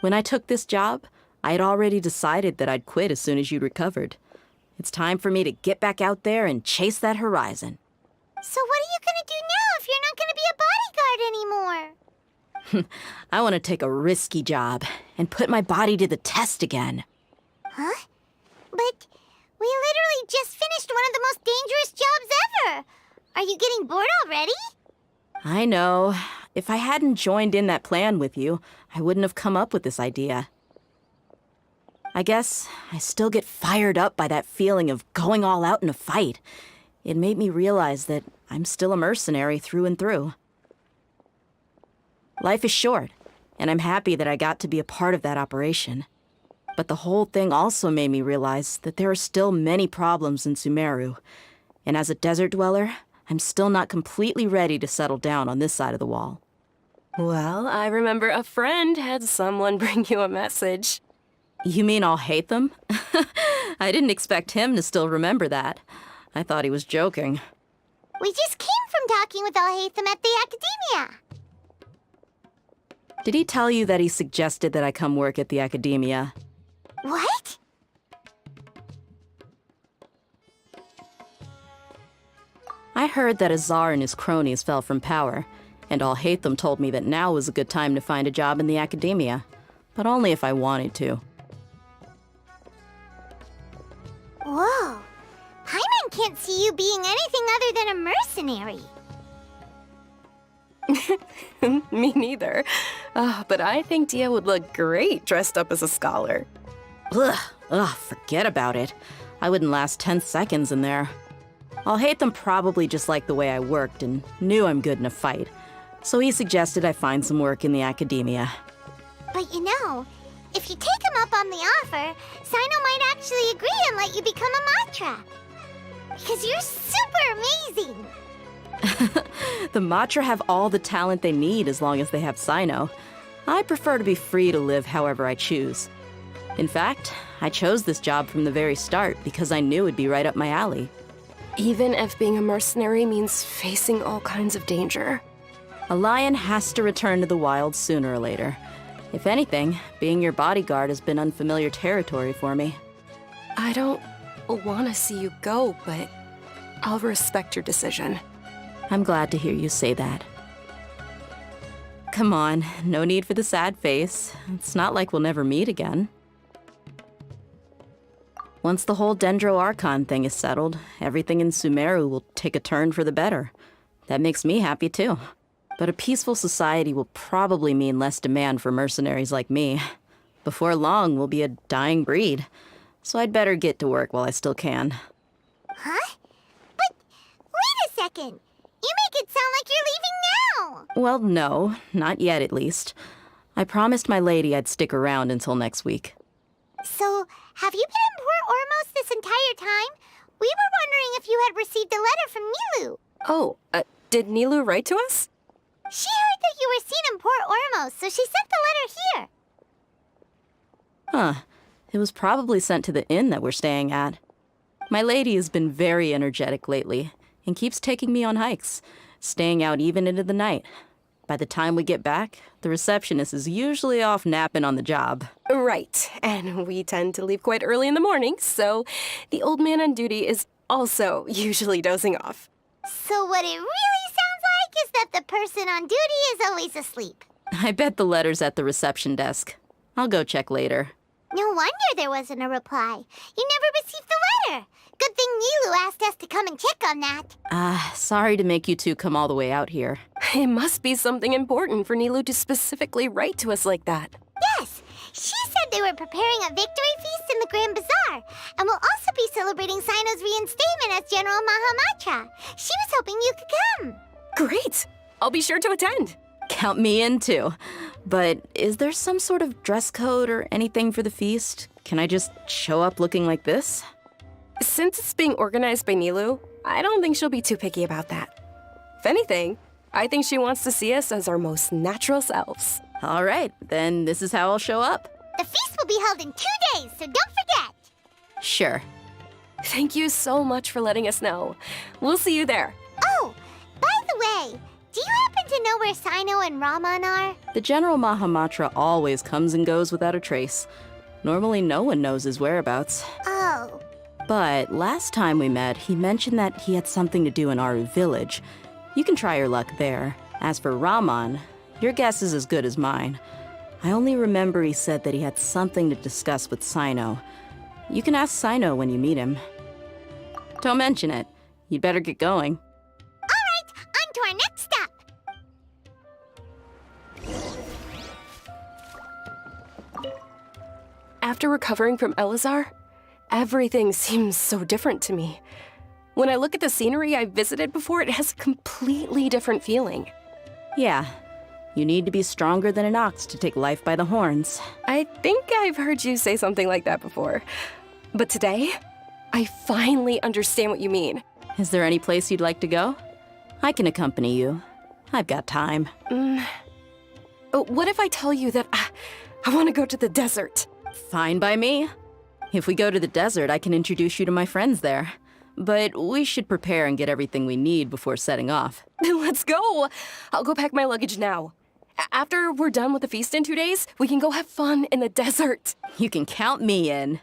When I took this job, I had already decided that I'd quit as soon as you'd recovered. It's time for me to get back out there and chase that horizon. So what are you gonna do now if you're not gonna be a bodyguard anymore? I want to take a risky job and put my body to the test again. Huh? But we literally just finished one of the most dangerous jobs ever. Are you getting bored already? I know. If I hadn't joined in that plan with you, I wouldn't have come up with this idea. I guess I still get fired up by that feeling of going all out in a fight. It made me realize that I'm still a mercenary through and through. Life is short, and I'm happy that I got to be a part of that operation. But the whole thing also made me realize that there are still many problems in Sumeru, and as a desert dweller, I'm still not completely ready to settle down on this side of the wall. Well, I remember a friend had someone bring you a message. You mean I'll hate them? I didn't expect him to still remember that. I thought he was joking. We just came from talking with Al-Haytham at the Academia. Did he tell you that he suggested that I come work at the Academia? What? I heard that Azar and his cronies fell from power, and Al-Haytham told me that now was a good time to find a job in the Academia, but only if I wanted to. Whoa. Paimon can't see you being anything other than a mercenary. Me neither. But I think Dia would look great dressed up as a scholar. Ugh, forget about it. I wouldn't last 10 seconds in there. Al-Haytham probably just liked the way I worked and knew I'm good in a fight, so he suggested I find some work in the Academia. But you know, if you take him up on the offer, Sino might actually agree and let you become a Matra. Because you're super amazing! The Matra have all the talent they need as long as they have Sino. I prefer to be free to live however I choose. In fact, I chose this job from the very start because I knew it'd be right up my alley. Even if being a mercenary means facing all kinds of danger. A lion has to return to the wild sooner or later. If anything, being your bodyguard has been unfamiliar territory for me. I don't want to see you go, but I'll respect your decision. I'm glad to hear you say that. Come on, no need for the sad face. It's not like we'll never meet again. Once the whole Dendro Archon thing is settled, everything in Sumeru will take a turn for the better. That makes me happy too. But a peaceful society will probably mean less demand for mercenaries like me. Before long, we'll be a dying breed. So I'd better get to work while I still can. Huh? But wait a second! You make it sound like you're leaving now! Well, no, not yet at least. I promised my lady I'd stick around until next week. So, have you been in Port Ormos this entire time? We were wondering if you had received a letter from Nilu. Oh, did Nilu write to us? She heard that you were seen in Port Ormos, so she sent the letter here. Huh. It was probably sent to the inn that we're staying at. My lady has been very energetic lately and keeps taking me on hikes, staying out even into the night. By the time we get back, the receptionist is usually off napping on the job. Right, and we tend to leave quite early in the morning, so the old man on duty is also usually dozing off. So what it really sounds like is that the person on duty is always asleep. I bet the letter's at the reception desk. I'll go check later. No wonder there wasn't a reply. You never received the letter. Good thing Nilu asked us to come and check on that. Sorry to make you two come all the way out here. It must be something important for Nilu to specifically write to us like that. Yes, she said they were preparing a victory feast in the Grand Bazaar, and will also be celebrating Sino's reinstatement as General Mahamatra. She was hoping you could come. Great! I'll be sure to attend. Count me in too. But is there some sort of dress code or anything for the feast? Can I just show up looking like this? Since it's being organized by Nilu, I don't think she'll be too picky about that. If anything, I think she wants to see us as our most natural selves. All right, then this is how I'll show up. The feast will be held in 2 days, so don't forget. Sure. Thank you so much for letting us know. We'll see you there. Oh, by the way, do you happen to know where Sino and Raman are? The General Mahamatra always comes and goes without a trace. Normally no one knows his whereabouts. Oh. But last time we met, he mentioned that he had something to do in Aru village. You can try your luck there. As for Raman, your guess is as good as mine. I only remember he said that he had something to discuss with Sino. You can ask Sino when you meet him. Don't mention it. You'd better get going. All right, on to our next stop. After recovering from Elazar, everything seems so different to me. When I look at the scenery I've visited before, it has a completely different feeling. Yeah, you need to be stronger than an ox to take life by the horns. I think I've heard you say something like that before. But today, I finally understand what you mean. Is there any place you'd like to go? I can accompany you. I've got time. What if I tell you that I want to go to the desert? Fine by me. If we go to the desert, I can introduce you to my friends there. But we should prepare and get everything we need before setting off. Let's go! I'll go pack my luggage now. After we're done with the feast in 2 days, we can go have fun in the desert. You can count me in.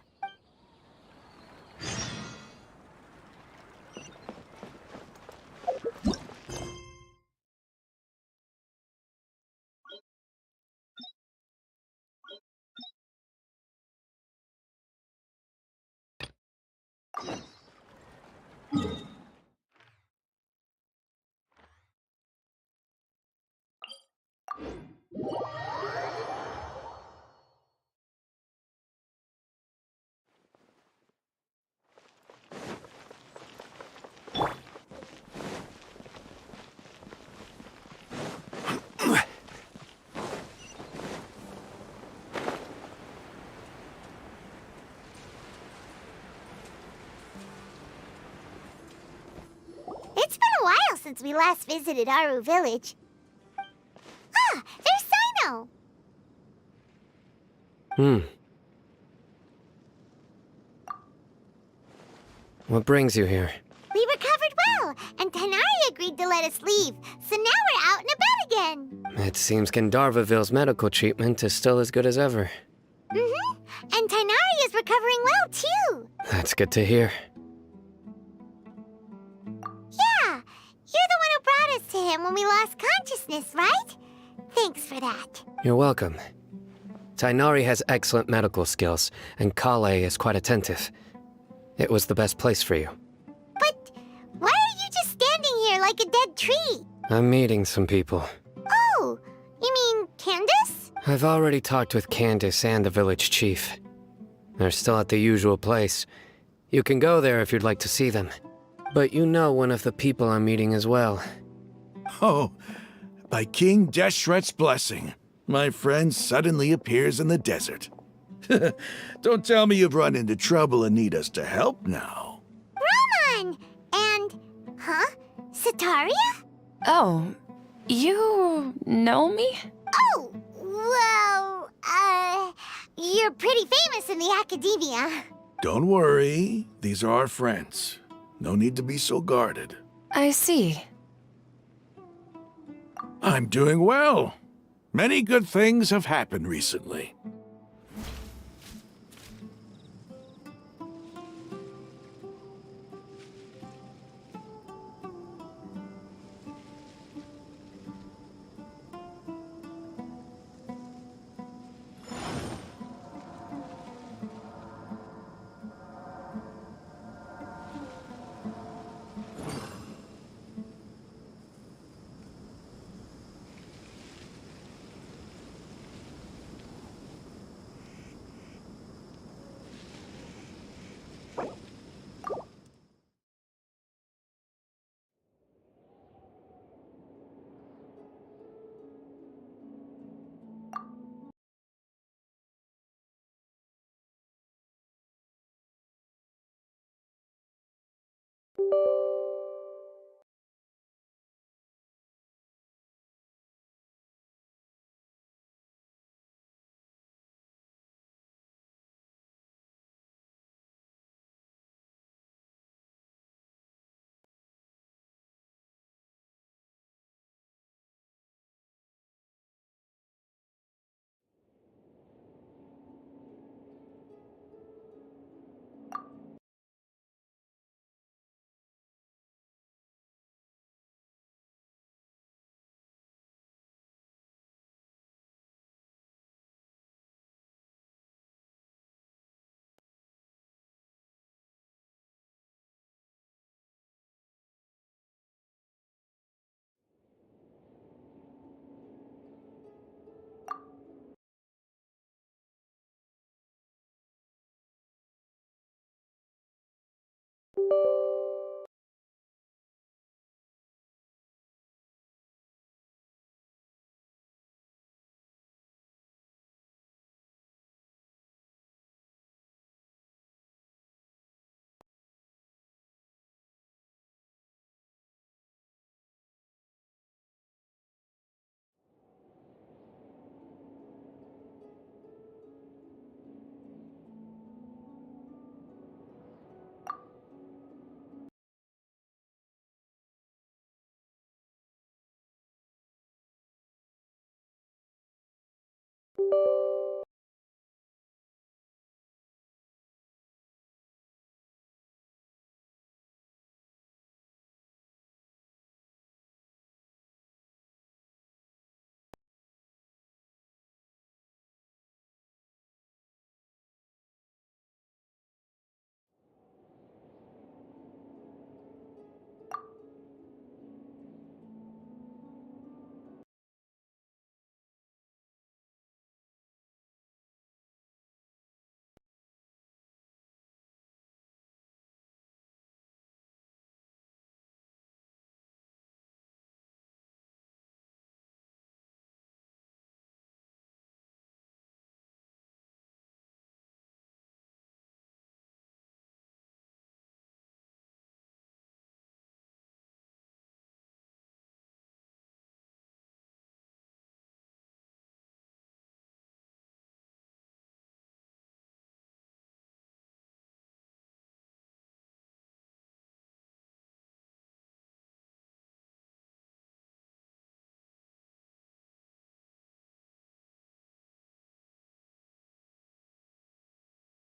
It's been a while since we last visited Aru village. Ah, there's Sino! What brings you here? We recovered well, and Tainari agreed to let us leave, so now we're out and about again. It seems Gandharvaville's medical treatment is still as good as ever. And Tainari is recovering well, too. That's good to hear. Yeah, you're the one who brought us to him when we lost consciousness, right? Thanks for that. You're welcome. Tainari has excellent medical skills, and Kale is quite attentive. It was the best place for you. But why are you just standing here like a dead tree? I'm meeting some people. Oh, you mean Candace? I've already talked with Candace and the village chief. They're still at the usual place. You can go there if you'd like to see them. But you know one of the people I'm meeting as well. Oh, by King Deshret's blessing, my friend suddenly appears in the desert. Don't tell me you've run into trouble and need us to help now. Raman! And, Sataria? Oh, you know me? Oh, well, you're pretty famous in the academia. Don't worry, these are our friends. No need to be so guarded. I see. I'm doing well. Many good things have happened recently.